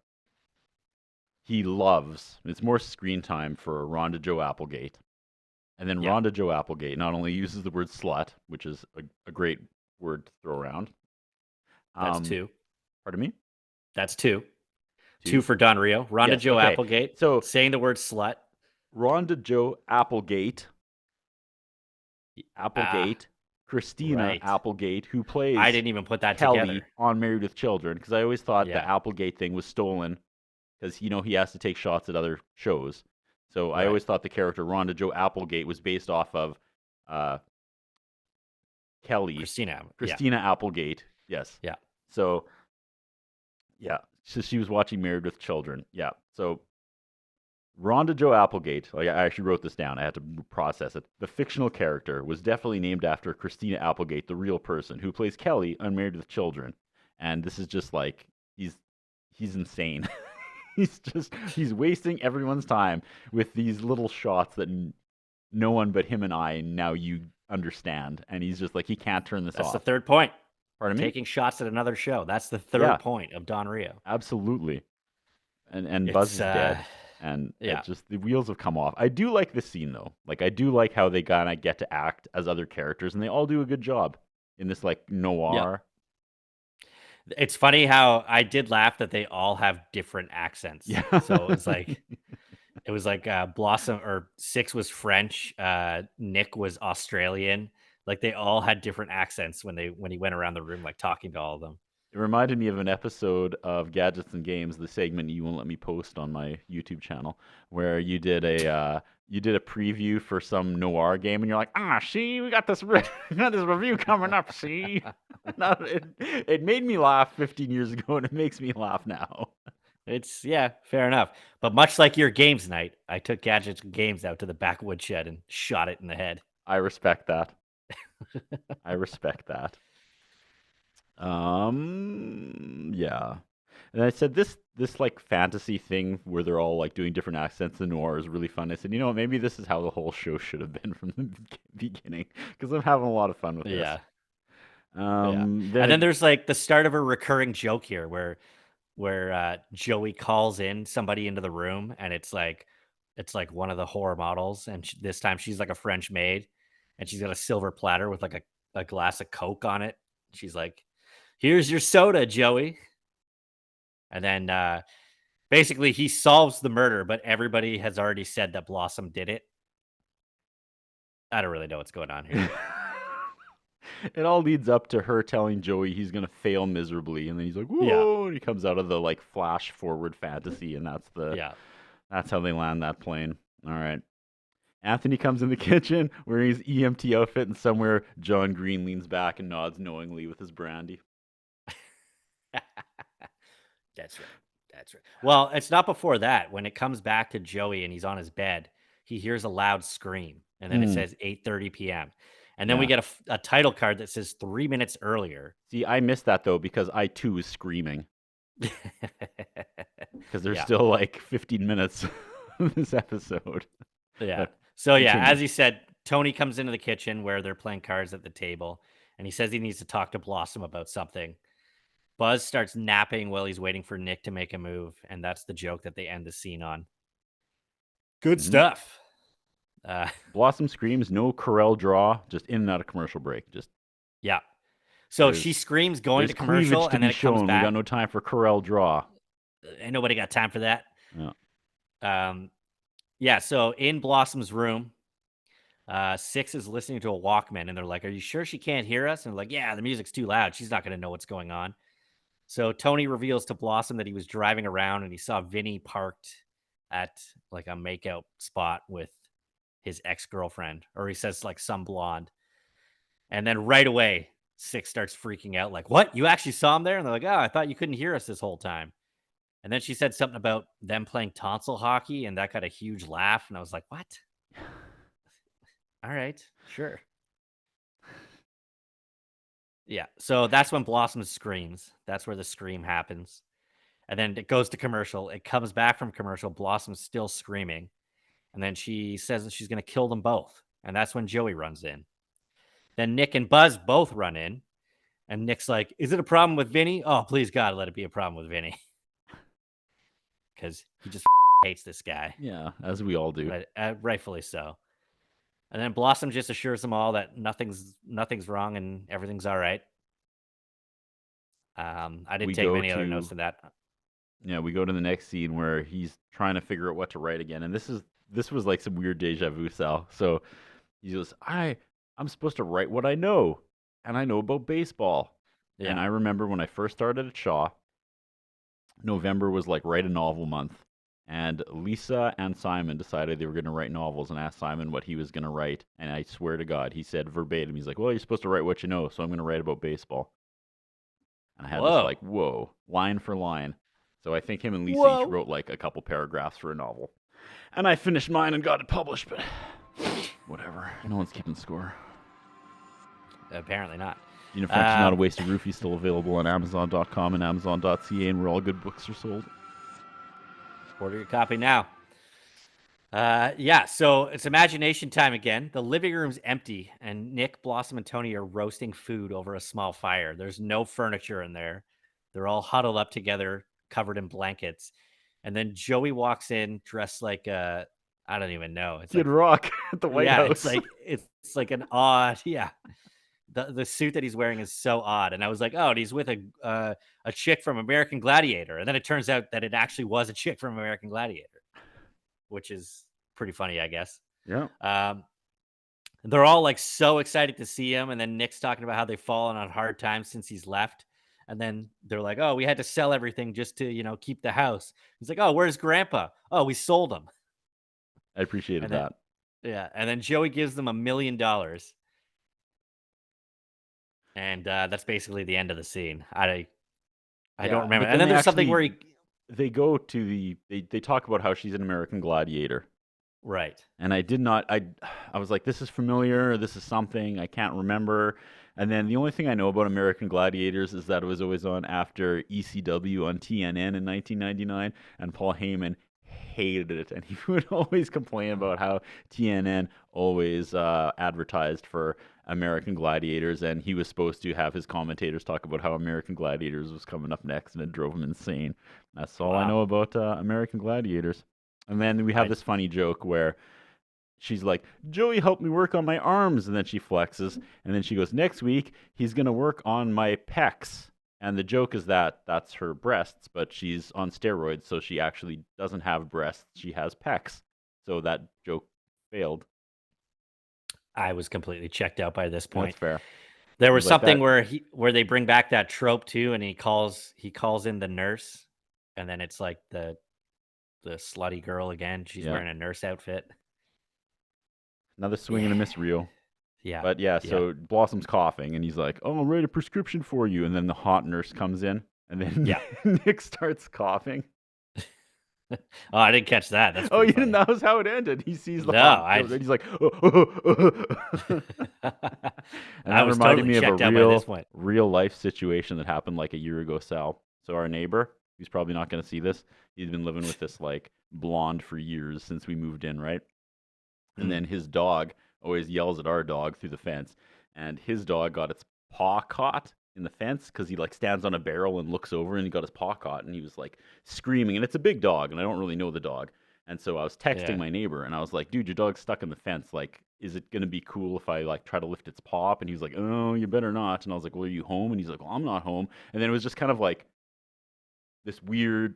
Speaker 3: it's more screen time for Rhonda Joe Applegate, and then
Speaker 2: Yeah.
Speaker 3: Rhonda Joe Applegate not only uses the word slut, which is a great word to throw around.
Speaker 2: That's 2.
Speaker 3: Pardon me.
Speaker 2: That's 2. 2 for Don Rio. Rhonda
Speaker 3: Yes,
Speaker 2: Joe
Speaker 3: okay.
Speaker 2: Applegate.
Speaker 3: So-
Speaker 2: saying the word slut.
Speaker 3: Rhonda Joe Applegate, Christina
Speaker 2: Right.
Speaker 3: Applegate, who plays
Speaker 2: I didn't even put that
Speaker 3: Kelly
Speaker 2: together.
Speaker 3: on Married with Children, because I always thought the
Speaker 2: Yeah.
Speaker 3: Applegate thing was stolen because he has to take shots at other shows. So I
Speaker 2: Right.
Speaker 3: always thought the character Rhonda Joe Applegate was based off of Kelly,
Speaker 2: Christina.
Speaker 3: Christina Applegate. Yes.
Speaker 2: Yeah.
Speaker 3: So yeah, so she was watching Married with Children. Yeah. So Rhonda Jo Applegate, like I actually wrote this down. I had to process it. The fictional character was definitely named after Christina Applegate, the real person, who plays Kelly, unmarried with children. And this is just like he's insane. he's wasting everyone's time with these little shots that no one but him and I now you understand. And he's just like he can't turn this
Speaker 2: That's
Speaker 3: off.
Speaker 2: the third point.
Speaker 3: Pardon me?
Speaker 2: Taking shots at another show. That's the third
Speaker 3: Yeah.
Speaker 2: point of Don Rio.
Speaker 3: Absolutely. And Buzz is dead. And
Speaker 2: yeah.
Speaker 3: it just the wheels have come off. I do like this scene though. Like I do like how they kind of get to act as other characters, and they all do a good job in this like noir.
Speaker 2: It's funny how I did laugh that they all have different accents.
Speaker 3: Yeah.
Speaker 2: So it was like Blossom or Six was French, Nick was Australian. Like they all had different accents when he went around the room like talking to all of them.
Speaker 3: It reminded me of an episode of Gadgets and Games, the segment you won't let me post on my YouTube channel, where you did a preview for some noir game, and you're like, see, we got this review coming up. See, no, it made me laugh 15 years ago, and it makes me laugh now.
Speaker 2: It's fair enough. But much like your games night, I took Gadgets and Games out to the backwood shed and shot it in the head.
Speaker 3: I respect that. I respect that. Yeah. And I said this like fantasy thing where they're all like doing different accents in noir is really fun. I said, maybe this is how the whole show should have been from the beginning, because I'm having a lot of fun with this.
Speaker 2: Yeah.
Speaker 3: And
Speaker 2: then there's like the start of a recurring joke here where Joey calls in somebody into the room, and it's like one of the horror models, and this time she's like a French maid, and she's got a silver platter with like a glass of Coke on it. She's like, "Here's your soda, Joey." And then basically he solves the murder, but everybody has already said that Blossom did it. I don't really know what's going on here.
Speaker 3: It all leads up to her telling Joey he's gonna fail miserably, and then he's like, "Whoa!" And he comes out of the like flash forward fantasy, and that's how they land that plane. All right. Anthony comes in the kitchen wearing his EMT outfit, and somewhere John Green leans back and nods knowingly with his brandy.
Speaker 2: That's right. Well, it's not before that. When it comes back to Joey and he's on his bed, he hears a loud scream, and then it says 8:30 p.m. And then we get a title card that says 3 minutes earlier.
Speaker 3: See, I missed that though, because I too was screaming. Because there's still like 15 minutes of this episode.
Speaker 2: Yeah. So as he said, Tony comes into the kitchen where they're playing cards at the table, and he says he needs to talk to Blossom about something. Buzz starts napping while he's waiting for Nick to make a move, and that's the joke that they end the scene on. Good stuff.
Speaker 3: Blossom screams, no Corel draw, just in and out of commercial break.
Speaker 2: So she screams going to commercial, and then it comes back.
Speaker 3: We got no time for Corel draw.
Speaker 2: Ain't nobody got time for that.
Speaker 3: Yeah.
Speaker 2: So in Blossom's room, Six is listening to a Walkman, and they're like, "Are you sure she can't hear us?" And they're like, "Yeah, the music's too loud. She's not going to know what's going on." So Tony reveals to Blossom that he was driving around and he saw Vinny parked at like a makeout spot with his ex-girlfriend, or he says like some blonde. And then right away, Six starts freaking out like, "What? You actually saw him there?" And they're like, "Oh, I thought you couldn't hear us this whole time." And then she said something about them playing tonsil hockey, and that got a huge laugh. And I was like, "What?" All right, sure. Yeah, so that's when Blossom screams. That's where the scream happens. And then it goes to commercial. It comes back from commercial. Blossom's still screaming. And then she says that she's going to kill them both. And that's when Joey runs in. Then Nick and Buzz both run in. And Nick's like, "Is it a problem with Vinny?" "Oh, please, God, let it be a problem with Vinny." Because he just hates this guy.
Speaker 3: Yeah, as we all do.
Speaker 2: But, rightfully so. And then Blossom just assures them all that nothing's wrong and everything's all right. I didn't take many other notes than that.
Speaker 3: Yeah, we go to the next scene where he's trying to figure out what to write again, and this was like some weird deja vu, Sal. So he goes, I'm supposed to write what I know, and I know about baseball. Yeah. And I remember when I first started at Shaw, November was like write a novel month. And Lisa and Simon decided they were going to write novels, and asked Simon what he was going to write. And I swear to God, he said verbatim, he's like, "Well, you're supposed to write what you know, so I'm going to write about baseball." And I had this like, line for line. So I think him and Lisa each wrote like a couple paragraphs for a novel. And I finished mine and got it published, but whatever. No one's keeping score.
Speaker 2: Apparently not.
Speaker 3: French is Not a Waste of Roofie, still available on Amazon.com and Amazon.ca, and where all good books are sold.
Speaker 2: Order your copy now. So it's imagination time again. The living room's empty, and Nick, Blossom, and Tony are roasting food over a small fire. There's no furniture in there. They're all huddled up together, covered in blankets. And then Joey walks in dressed like I don't even know. It's
Speaker 3: Kid
Speaker 2: like,
Speaker 3: Rock at the White House.
Speaker 2: It's like an odd, The suit that he's wearing is so odd, and I was like, oh, and he's with a chick from American Gladiator, and then it turns out that it actually was a chick from American Gladiator, which is pretty funny, I guess.
Speaker 3: Yeah.
Speaker 2: They're all like so excited to see him, and then Nick's talking about how they've fallen on hard times since he's left, and then they're like, oh, we had to sell everything just to keep the house. He's like, oh, where's Grandpa? Oh, we sold him.
Speaker 3: I appreciated that.
Speaker 2: Yeah, and then Joey gives them $1 million. And that's basically the end of the scene. I don't remember. And then there's something where
Speaker 3: they go to they talk about how she's an American Gladiator.
Speaker 2: Right.
Speaker 3: And I was like, this is familiar. This is something I can't remember. And then the only thing I know about American Gladiators is that it was always on after ECW on TNN in 1999, and Paul Heyman hated it, and he would always complain about how TNN always advertised for American Gladiators, and he was supposed to have his commentators talk about how American Gladiators was coming up next, and it drove him insane. That's all I know about American Gladiators. And then we have this funny joke where she's like, Joey helped me work on my arms, and then she flexes, and then she goes, next week he's going to work on my pecs. And the joke is that that's her breasts, but she's on steroids, so she actually doesn't have breasts. She has pecs. So that joke failed.
Speaker 2: I was completely checked out by this point.
Speaker 3: That's fair.
Speaker 2: There was something where they bring back that trope too, and he calls in the nurse, and then it's like the slutty girl again. She's wearing a nurse outfit.
Speaker 3: Another swing and a miss reel.
Speaker 2: Yeah.
Speaker 3: But so Blossom's coughing, and he's like, oh, I'll write a prescription for you. And then the hot nurse comes in, and then Nick starts coughing.
Speaker 2: Oh, I didn't catch that. That's
Speaker 3: you
Speaker 2: funny.
Speaker 3: didn't? That was how it ended. He sees the hot nurse, and he's like, and that reminded me of a real life situation that happened like a year ago, Sal. So our neighbor, he's probably not going to see this. He's been living with this like blonde for years since we moved in, right? And then his dog always yells at our dog through the fence, and his dog got its paw caught in the fence because he like stands on a barrel and looks over, and he got his paw caught, and he was like screaming, and it's a big dog, and I don't really know the dog. And so I was texting my neighbor, and I was like, dude, your dog's stuck in the fence. Like, is it going to be cool if I like try to lift its paw up? And he was like, oh, you better not. And I was like, well, are you home? And he's like, well, I'm not home. And then it was just kind of like this weird,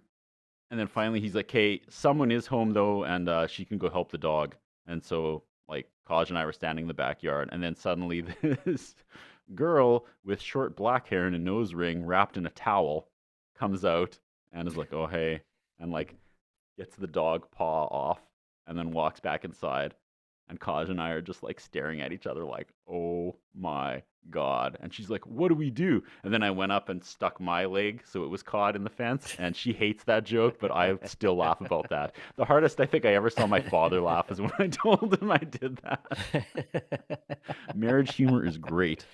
Speaker 3: and then finally he's like, hey, someone is home though, and she can go help the dog. And so like Kaj and I were standing in the backyard, and then suddenly this girl with short black hair and a nose ring wrapped in a towel comes out and is like, oh, hey, and like gets the dog paw off and then walks back inside. And Kaj and I are just like staring at each other like, oh my God. And she's like, what do we do? And then I went up and stuck my leg so it was caught in the fence. And she hates that joke, but I still laugh about that. The hardest I think I ever saw my father laugh is when I told him I did that. Marriage humor is great.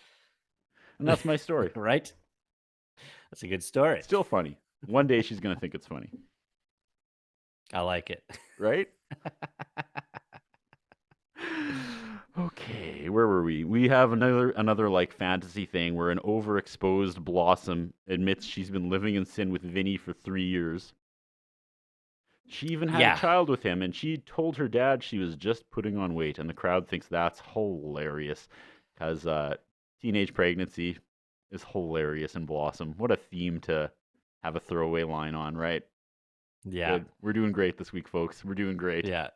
Speaker 3: And that's my story.
Speaker 2: Right? That's a good story.
Speaker 3: Still funny. One day she's going to think it's funny.
Speaker 2: I like it.
Speaker 3: Right? Okay, where were we? We have another like fantasy thing where an overexposed Blossom admits she's been living in sin with Vinny for 3 years. She even had a child with him, and she told her dad she was just putting on weight, and the crowd thinks that's hilarious because teenage pregnancy is hilarious in Blossom. What a theme to have a throwaway line on, right?
Speaker 2: Yeah.
Speaker 3: Good. We're doing great this week, folks. We're doing great.
Speaker 2: Yeah.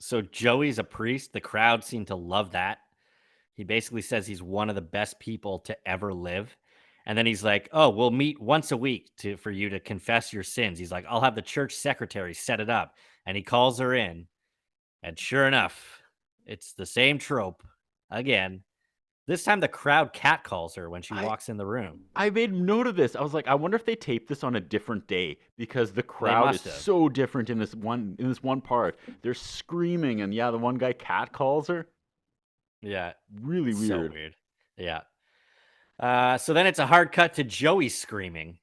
Speaker 2: So Joey's a priest. The crowd seem to love that. He basically says he's one of the best people to ever live. And then he's like, oh, we'll meet once a week for you to confess your sins. He's like, I'll have the church secretary set it up. And he calls her in. And sure enough, it's the same trope again. This time the crowd catcalls her when she
Speaker 3: I-
Speaker 2: walks in the room.
Speaker 3: I made note of this. I was like, I wonder if they taped this on a different day because the crowd is
Speaker 2: must have.
Speaker 3: so different in this one part. They're screaming, and the one guy catcalls her.
Speaker 2: Yeah.
Speaker 3: Really
Speaker 2: So
Speaker 3: weird.
Speaker 2: weird. Yeah. So then it's a hard cut to Joey screaming.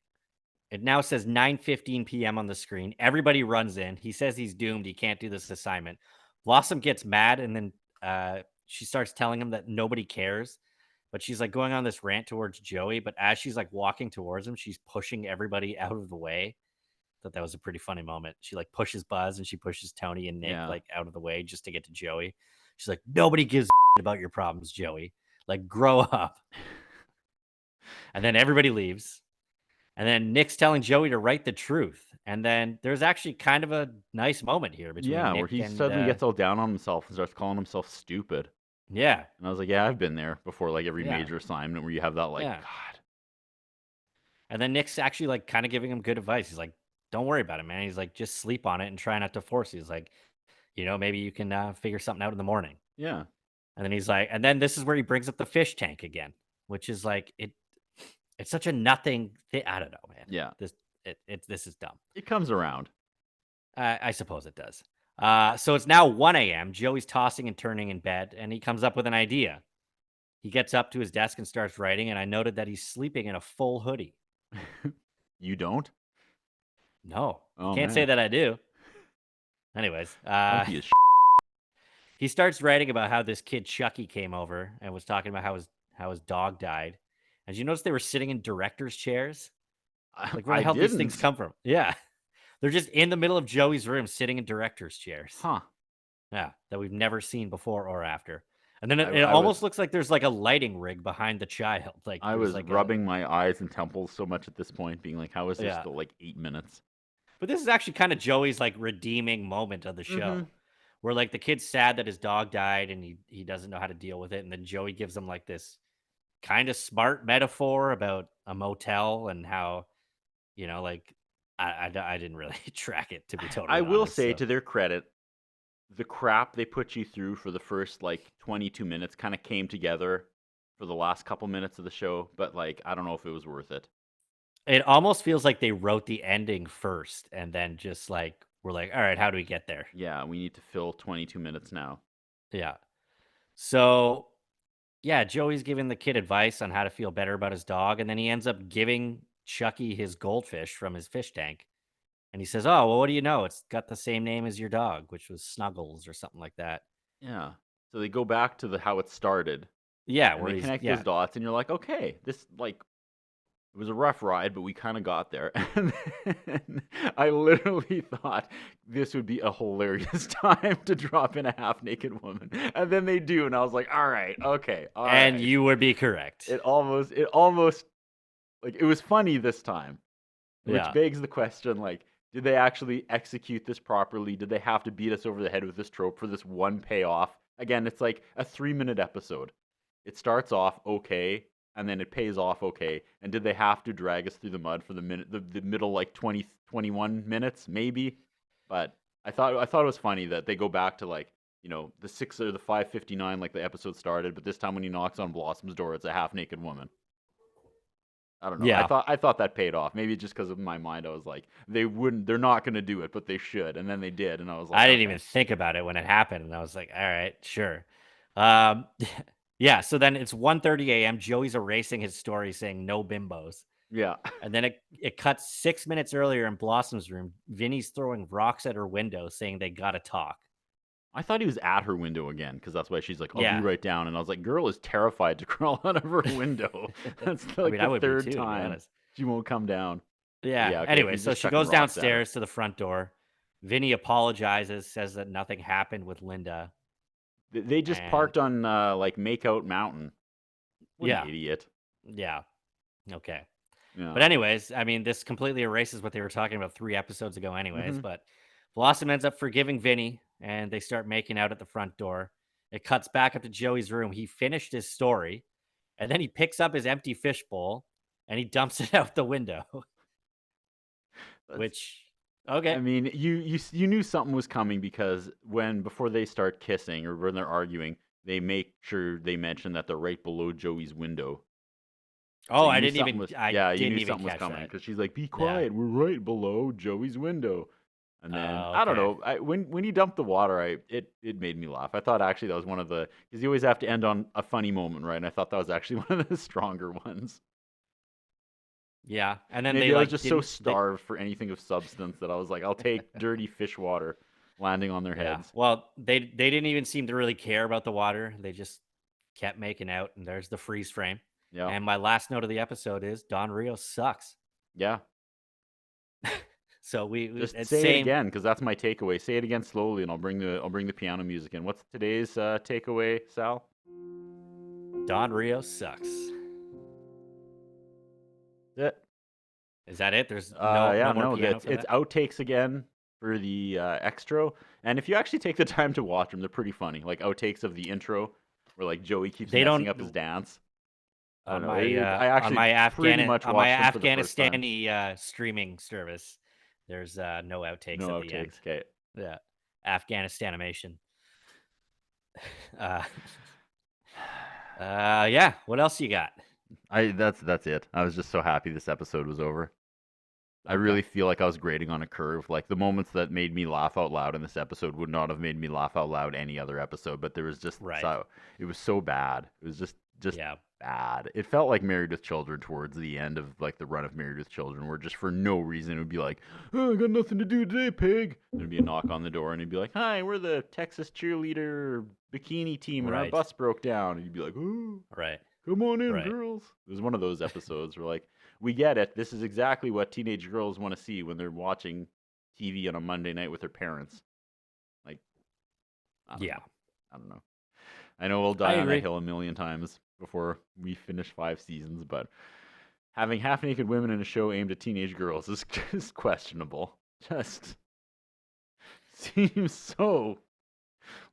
Speaker 2: It now says 9:15 p.m. on the screen. Everybody runs in. He says he's doomed. He can't do this assignment. Blossom gets mad, and then she starts telling him that nobody cares. But she's like going on this rant towards Joey. But as she's like walking towards him, she's pushing everybody out of the way. Thought that was a pretty funny moment. She like pushes Buzz and she pushes Tony and Nick like out of the way just to get to Joey. She's like, nobody gives a about your problems, Joey. Like, grow up. And then everybody leaves. And then Nick's telling Joey to write the truth. And then there's actually kind of a nice moment here between Nick
Speaker 3: where he
Speaker 2: and,
Speaker 3: suddenly gets all down on himself and starts calling himself stupid.
Speaker 2: Yeah.
Speaker 3: And I was like, yeah, I've been there before, like every major assignment where you have that, like,
Speaker 2: Yeah.
Speaker 3: God.
Speaker 2: And then Nick's actually like kind of giving him good advice. He's like, don't worry about it, man. He's like, just sleep on it and try not to force it. He's like, maybe you can figure something out in the morning.
Speaker 3: Yeah.
Speaker 2: And then he's like, and then this is where he brings up the fish tank again, which is like, it's such a nothing thing. I don't know, man.
Speaker 3: Yeah.
Speaker 2: This is dumb.
Speaker 3: It comes around.
Speaker 2: I suppose it does. So it's now 1 a.m. Joey's tossing and turning in bed, and he comes up with an idea. He gets up to his desk and starts writing, and I noted that he's sleeping in a full hoodie.
Speaker 3: You don't?
Speaker 2: No.
Speaker 3: Oh,
Speaker 2: Can't
Speaker 3: man.
Speaker 2: say that I do. Anyways,
Speaker 3: Funky as
Speaker 2: he starts writing about how this kid Chucky came over and was talking about how his dog died. And did you notice they were sitting in directors' chairs? Like, where the hell these things come from? Yeah. They're just in the middle of Joey's room sitting in director's chairs.
Speaker 3: Huh.
Speaker 2: Yeah, that we've never seen before or after. And then it
Speaker 3: I
Speaker 2: almost
Speaker 3: was-
Speaker 2: looks like there's like a lighting rig behind the child. Like
Speaker 3: I
Speaker 2: there's
Speaker 3: was
Speaker 2: like
Speaker 3: rubbing my eyes and temples so much at this point, being like, how is there
Speaker 2: Yeah.
Speaker 3: still like 8 minutes?
Speaker 2: But this is actually kind of Joey's like redeeming moment of the show. Where like the kid's sad that his dog died and he doesn't know how to deal with it. And then Joey gives him like this kind of smart metaphor about a motel and how, like I didn't really track it, to be totally
Speaker 3: I will
Speaker 2: honest,
Speaker 3: say,
Speaker 2: so.
Speaker 3: to their credit, the crap they put you through for the first like 22 minutes kind of came together for the last couple minutes of the show, but like I don't know if it was worth it.
Speaker 2: It almost feels like they wrote the ending first and then just like we're like, all right, how do we get there?
Speaker 3: Yeah, we need to fill 22 minutes now.
Speaker 2: Yeah. So yeah, Joey's giving the kid advice on how to feel better about his dog, and then he ends up giving Chucky his goldfish from his fish tank. And he says, oh, well, what do you know? It's got the same name as your dog, which was Snuggles or something like that.
Speaker 3: Yeah. So they go back to how it started.
Speaker 2: Yeah,
Speaker 3: And
Speaker 2: where
Speaker 3: they
Speaker 2: he's
Speaker 3: connect those dots, and you're like, okay, this like it was a rough ride, but we kind of got there. And then I literally thought this would be a hilarious time to drop in a half-naked woman, and then they do, and I was like, all right, okay, all
Speaker 2: and
Speaker 3: right.
Speaker 2: you would be correct.
Speaker 3: It almost like it was funny this time, which begs the question, like, did they actually execute this properly? Did they have to beat us over the head with this trope for this one payoff? Again, it's like a 3-minute episode. It starts off okay, and then it pays off okay. And did they have to drag us through the mud for the middle like 20, 21 minutes maybe? But I thought it was funny that they go back to like, the 6 or the 5:59 like the episode started, but this time when he knocks on Blossom's door, it's a half-naked woman. I don't know.
Speaker 2: Yeah.
Speaker 3: I thought that paid off. Maybe just because of my mind, I was like, they're not going to do it, but they should. And then they did, and I was like,
Speaker 2: I didn't
Speaker 3: okay.
Speaker 2: even think about it when it happened, and I was like, all right, sure. Yeah, so then it's 1:30 a.m. Joey's erasing his story saying no bimbos.
Speaker 3: Yeah.
Speaker 2: And then it cuts 6 minutes earlier in Blossom's room. Vinny's throwing rocks at her window saying they got to talk.
Speaker 3: I thought he was at her window again, because that's why she's like, I'll
Speaker 2: Yeah.
Speaker 3: be right down. And I was like, girl is terrified to crawl out of her window. That's like
Speaker 2: I
Speaker 3: the
Speaker 2: would be
Speaker 3: third
Speaker 2: too, to be
Speaker 3: time
Speaker 2: honest.
Speaker 3: she won't come down.
Speaker 2: Yeah.
Speaker 3: Yeah, okay,
Speaker 2: Anyway,
Speaker 3: he's
Speaker 2: so
Speaker 3: just
Speaker 2: she
Speaker 3: chucking
Speaker 2: goes
Speaker 3: rocks at her.
Speaker 2: downstairs to the front door. Vinny apologizes, says that nothing happened with Linda.
Speaker 3: They just
Speaker 2: And-
Speaker 3: parked on like Makeout Mountain. What
Speaker 2: Yeah.
Speaker 3: an idiot.
Speaker 2: Yeah. Okay.
Speaker 3: Yeah.
Speaker 2: But anyways, I mean, this completely erases what they were talking about 3 episodes ago anyways, but Blossom ends up forgiving Vinny, and they start making out at the front door. It cuts back up to Joey's room. He finished his story, and then he picks up his empty fishbowl, and he dumps it out the window, which, okay.
Speaker 3: I mean, you knew something was coming because before they start kissing or when they're arguing, they make sure they mention that they're right below Joey's window.
Speaker 2: Oh,
Speaker 3: you
Speaker 2: I
Speaker 3: knew
Speaker 2: didn't
Speaker 3: something
Speaker 2: even.
Speaker 3: was-
Speaker 2: I
Speaker 3: yeah, you
Speaker 2: didn't
Speaker 3: knew
Speaker 2: even
Speaker 3: something was
Speaker 2: catch
Speaker 3: coming
Speaker 2: that.
Speaker 3: because she's like, "Be quiet, we're right below Joey's window." And then
Speaker 2: Oh,
Speaker 3: I don't
Speaker 2: okay.
Speaker 3: know. When he dumped the water, it made me laugh. I thought actually that was one of the because you always have to end on a funny moment, right? And I thought that was actually one of the stronger ones.
Speaker 2: Yeah, and then
Speaker 3: Maybe
Speaker 2: they
Speaker 3: I was
Speaker 2: like
Speaker 3: just so
Speaker 2: didn't.
Speaker 3: starved for anything of substance that I was like, I'll take dirty fish water landing on their
Speaker 2: Yeah.
Speaker 3: heads.
Speaker 2: Well, they didn't even seem to really care about the water. They just kept making out, and there's the freeze frame.
Speaker 3: Yeah,
Speaker 2: And my last note of the episode is Don Rio sucks.
Speaker 3: yeah.
Speaker 2: So we
Speaker 3: Just
Speaker 2: it's
Speaker 3: say it
Speaker 2: same.
Speaker 3: again because that's my takeaway. Say it again slowly, and I'll bring the piano music in. What's today's takeaway, Sal?
Speaker 2: Don Rio sucks.
Speaker 3: That's it.
Speaker 2: Is that it? There's
Speaker 3: Yeah,
Speaker 2: no more
Speaker 3: no,
Speaker 2: piano
Speaker 3: that's
Speaker 2: for
Speaker 3: it's
Speaker 2: that.
Speaker 3: outtakes again for the extra. And if you actually take the time to watch them, they're pretty funny. Like outtakes of the intro, where like Joey keeps
Speaker 2: They
Speaker 3: messing
Speaker 2: don't
Speaker 3: up his dance. I don't
Speaker 2: on
Speaker 3: know.
Speaker 2: my
Speaker 3: I actually pretty much
Speaker 2: on my
Speaker 3: watched them for the first time.
Speaker 2: Afghanistani streaming service. There's no outtakes
Speaker 3: No
Speaker 2: at the end.
Speaker 3: outtakes. Okay.
Speaker 2: Yeah, Afghanistanimation. Uh, yeah. What else you got?
Speaker 3: That's it. I was just so happy this episode was over. I
Speaker 2: Okay.
Speaker 3: really feel like I was grading on a curve. Like the moments that made me laugh out loud in this episode would not have made me laugh out loud any other episode. But there was just
Speaker 2: Right.
Speaker 3: it was so bad. It was just
Speaker 2: Yeah.
Speaker 3: bad. It felt like Married with Children towards the end of like the run of Married with Children, where just for no reason it would be like, "Oh, I got nothing to do today, pig." There'd be a knock on the door, and he'd be like, "Hi, we're the Texas cheerleader bikini team, and our
Speaker 2: Right.
Speaker 3: bus broke down." And you'd be like, "Oh,
Speaker 2: Right.
Speaker 3: come on in,
Speaker 2: Right.
Speaker 3: girls." It was one of those episodes where like, we get it. This is exactly what teenage girls want to see when they're watching TV on a Monday night with their parents. Like, I don't
Speaker 2: Yeah.
Speaker 3: know. I don't know. I know we'll
Speaker 2: I
Speaker 3: die on that
Speaker 2: agree.
Speaker 3: hill a million times before we finish 5 seasons, but having half-naked women in a show aimed at teenage girls is just questionable. Just seems so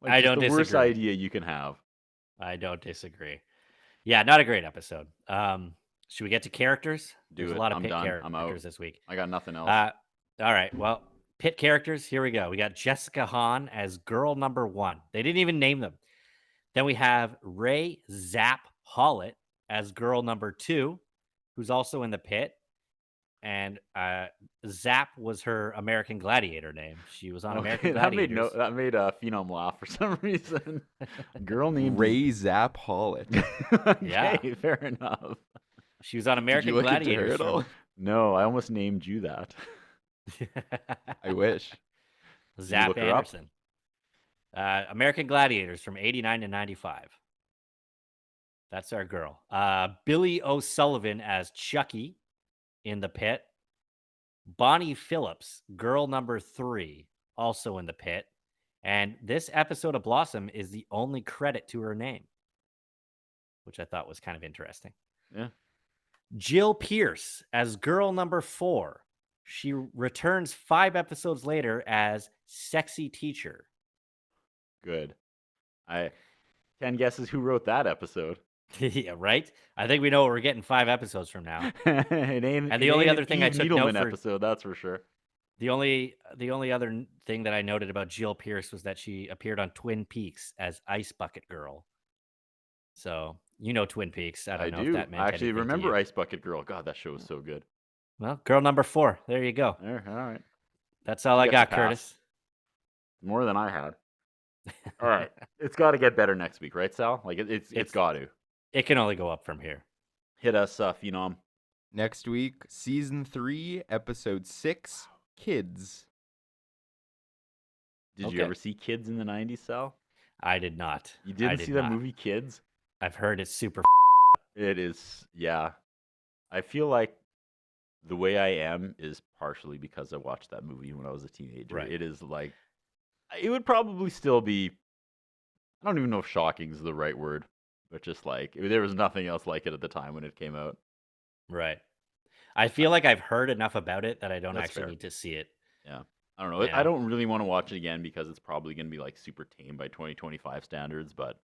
Speaker 3: like
Speaker 2: I
Speaker 3: just
Speaker 2: don't
Speaker 3: the worst
Speaker 2: disagree.
Speaker 3: idea you can have.
Speaker 2: I don't disagree. Yeah, not a great episode. Should we get to characters? There's
Speaker 3: Do
Speaker 2: a
Speaker 3: it.
Speaker 2: lot of
Speaker 3: I'm
Speaker 2: pit
Speaker 3: done. I'm
Speaker 2: characters
Speaker 3: out.
Speaker 2: this week.
Speaker 3: I got nothing else.
Speaker 2: All right. Well, pit characters. Here we go. We got Jessica Hahn as girl number 1. They didn't even name them. Then we have Ray Zap Hollett as girl number 2, who's also in the pit. And Zap was her American Gladiator name. She was on American Gladiators.
Speaker 3: that made Phenom laugh for some reason. Girl named
Speaker 6: Ray Zap Hollett.
Speaker 3: Okay,
Speaker 2: Yeah.
Speaker 3: fair enough.
Speaker 2: She was on
Speaker 6: Did
Speaker 2: American
Speaker 6: you look into her
Speaker 2: Gladiators.
Speaker 6: at all?
Speaker 3: No, I almost named you that.
Speaker 6: I wish.
Speaker 2: Zap
Speaker 3: look her up?
Speaker 2: Anderson. American Gladiators from 89 to 95. That's our girl. Billy O'Sullivan as Chucky in the pit. Bonnie Phillips, girl number 3, also in the pit. And this episode of Blossom is the only credit to her name, which I thought was kind of interesting.
Speaker 3: Yeah.
Speaker 2: Jill Pierce as girl number 4. She returns 5 episodes later as sexy teacher.
Speaker 3: Good. 10 guesses who wrote that episode.
Speaker 2: Yeah, right? I think we know what we're getting 5 episodes from now.
Speaker 3: It ain't.
Speaker 2: And the
Speaker 3: it
Speaker 2: only
Speaker 3: ain't
Speaker 2: other
Speaker 3: an
Speaker 2: thing I
Speaker 3: Eve
Speaker 2: took
Speaker 3: Needleman
Speaker 2: note for-
Speaker 3: episode, that's for sure.
Speaker 2: The only other thing that I noted about Jill Pierce was that she appeared on Twin Peaks as Ice Bucket Girl. So, you know Twin Peaks. I don't know
Speaker 3: do.
Speaker 2: if that meant
Speaker 3: I actually
Speaker 2: anything to
Speaker 3: remember
Speaker 2: you.
Speaker 3: Ice Bucket Girl. God, that show was so good.
Speaker 2: Well, girl number 4. There you go.
Speaker 3: There, all right.
Speaker 2: That's all
Speaker 3: You
Speaker 2: I
Speaker 3: get
Speaker 2: got,
Speaker 3: the pass.
Speaker 2: Curtis.
Speaker 3: More than I had. All right. It's got to get better next week, right, Sal? Like it's got to.
Speaker 2: It can only go up from here.
Speaker 3: Hit us, Phenom.
Speaker 6: Next week, season 3, episode 6, Kids.
Speaker 3: Did
Speaker 2: Okay.
Speaker 3: you ever see Kids in the 90s, Sal?
Speaker 2: I did not.
Speaker 3: You
Speaker 2: I
Speaker 3: didn't
Speaker 2: did
Speaker 3: see that
Speaker 2: not.
Speaker 3: movie Kids?
Speaker 2: I've heard it's super.
Speaker 3: It is, yeah. I feel like the way I am is partially because I watched that movie when I was a teenager.
Speaker 2: Right.
Speaker 3: It is like, it would probably still be, I don't even know if shocking is the right word, but just like, there was nothing else like it at the time when it came out.
Speaker 2: Right. I feel like I've heard enough about it that I don't
Speaker 3: That's
Speaker 2: actually
Speaker 3: fair.
Speaker 2: need to see it.
Speaker 3: Yeah. I don't know.
Speaker 2: Yeah.
Speaker 3: I don't really want to watch it again because it's probably going to be like super tame by 2025 standards. But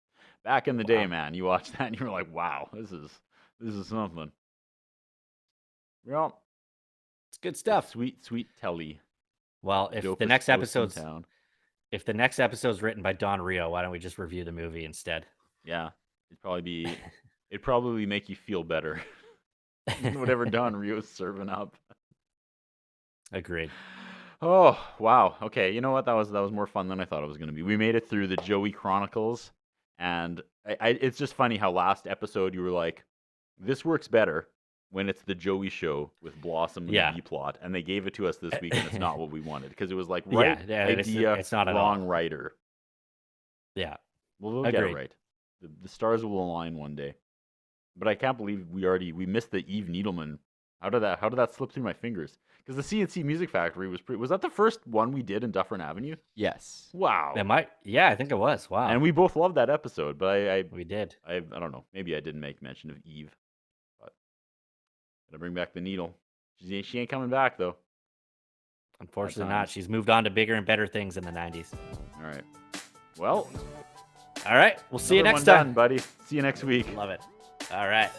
Speaker 3: back in the day,
Speaker 2: Wow.
Speaker 3: man, you watched that and you were like, wow, this is something. Well,
Speaker 2: It's good stuff.
Speaker 3: sweet telly.
Speaker 2: Well, if the
Speaker 3: Dopest
Speaker 2: next
Speaker 3: host in
Speaker 2: episode's
Speaker 3: town.
Speaker 2: If the next episode's written by Don Rio, why don't we just review the movie instead?
Speaker 3: Yeah, it'd probably make you feel better. Whatever Don Rio's serving up.
Speaker 2: Agreed.
Speaker 3: Oh, wow. Okay, you know what? That was more fun than I thought it was going to be. We made it through the Joey Chronicles, and it's just funny how last episode you were like, this works better when it's the Joey show with Blossom and the B-plot, and they gave it to us this week, and it's not what we wanted, because it was like, right idea,
Speaker 2: it's not
Speaker 3: wrong writer.
Speaker 2: Yeah.
Speaker 3: Well, we'll get it right. The stars will align one day. But I can't believe we missed the Eve Needleman. How did that slip through my fingers? Because the CNC Music Factory was that the first one we did in Dufferin Avenue?
Speaker 6: Yes.
Speaker 3: Wow.
Speaker 2: I think it was. Wow.
Speaker 3: And we both loved that episode, but
Speaker 2: we did.
Speaker 3: I don't know. Maybe I didn't make mention of Eve. But gotta bring back the needle. She ain't coming back though.
Speaker 2: Unfortunately not. She's moved on to bigger and better things in the 90s.
Speaker 3: All right. Well.
Speaker 2: All right. We'll see you next time,
Speaker 3: buddy. See you next week.
Speaker 2: Love it. All right.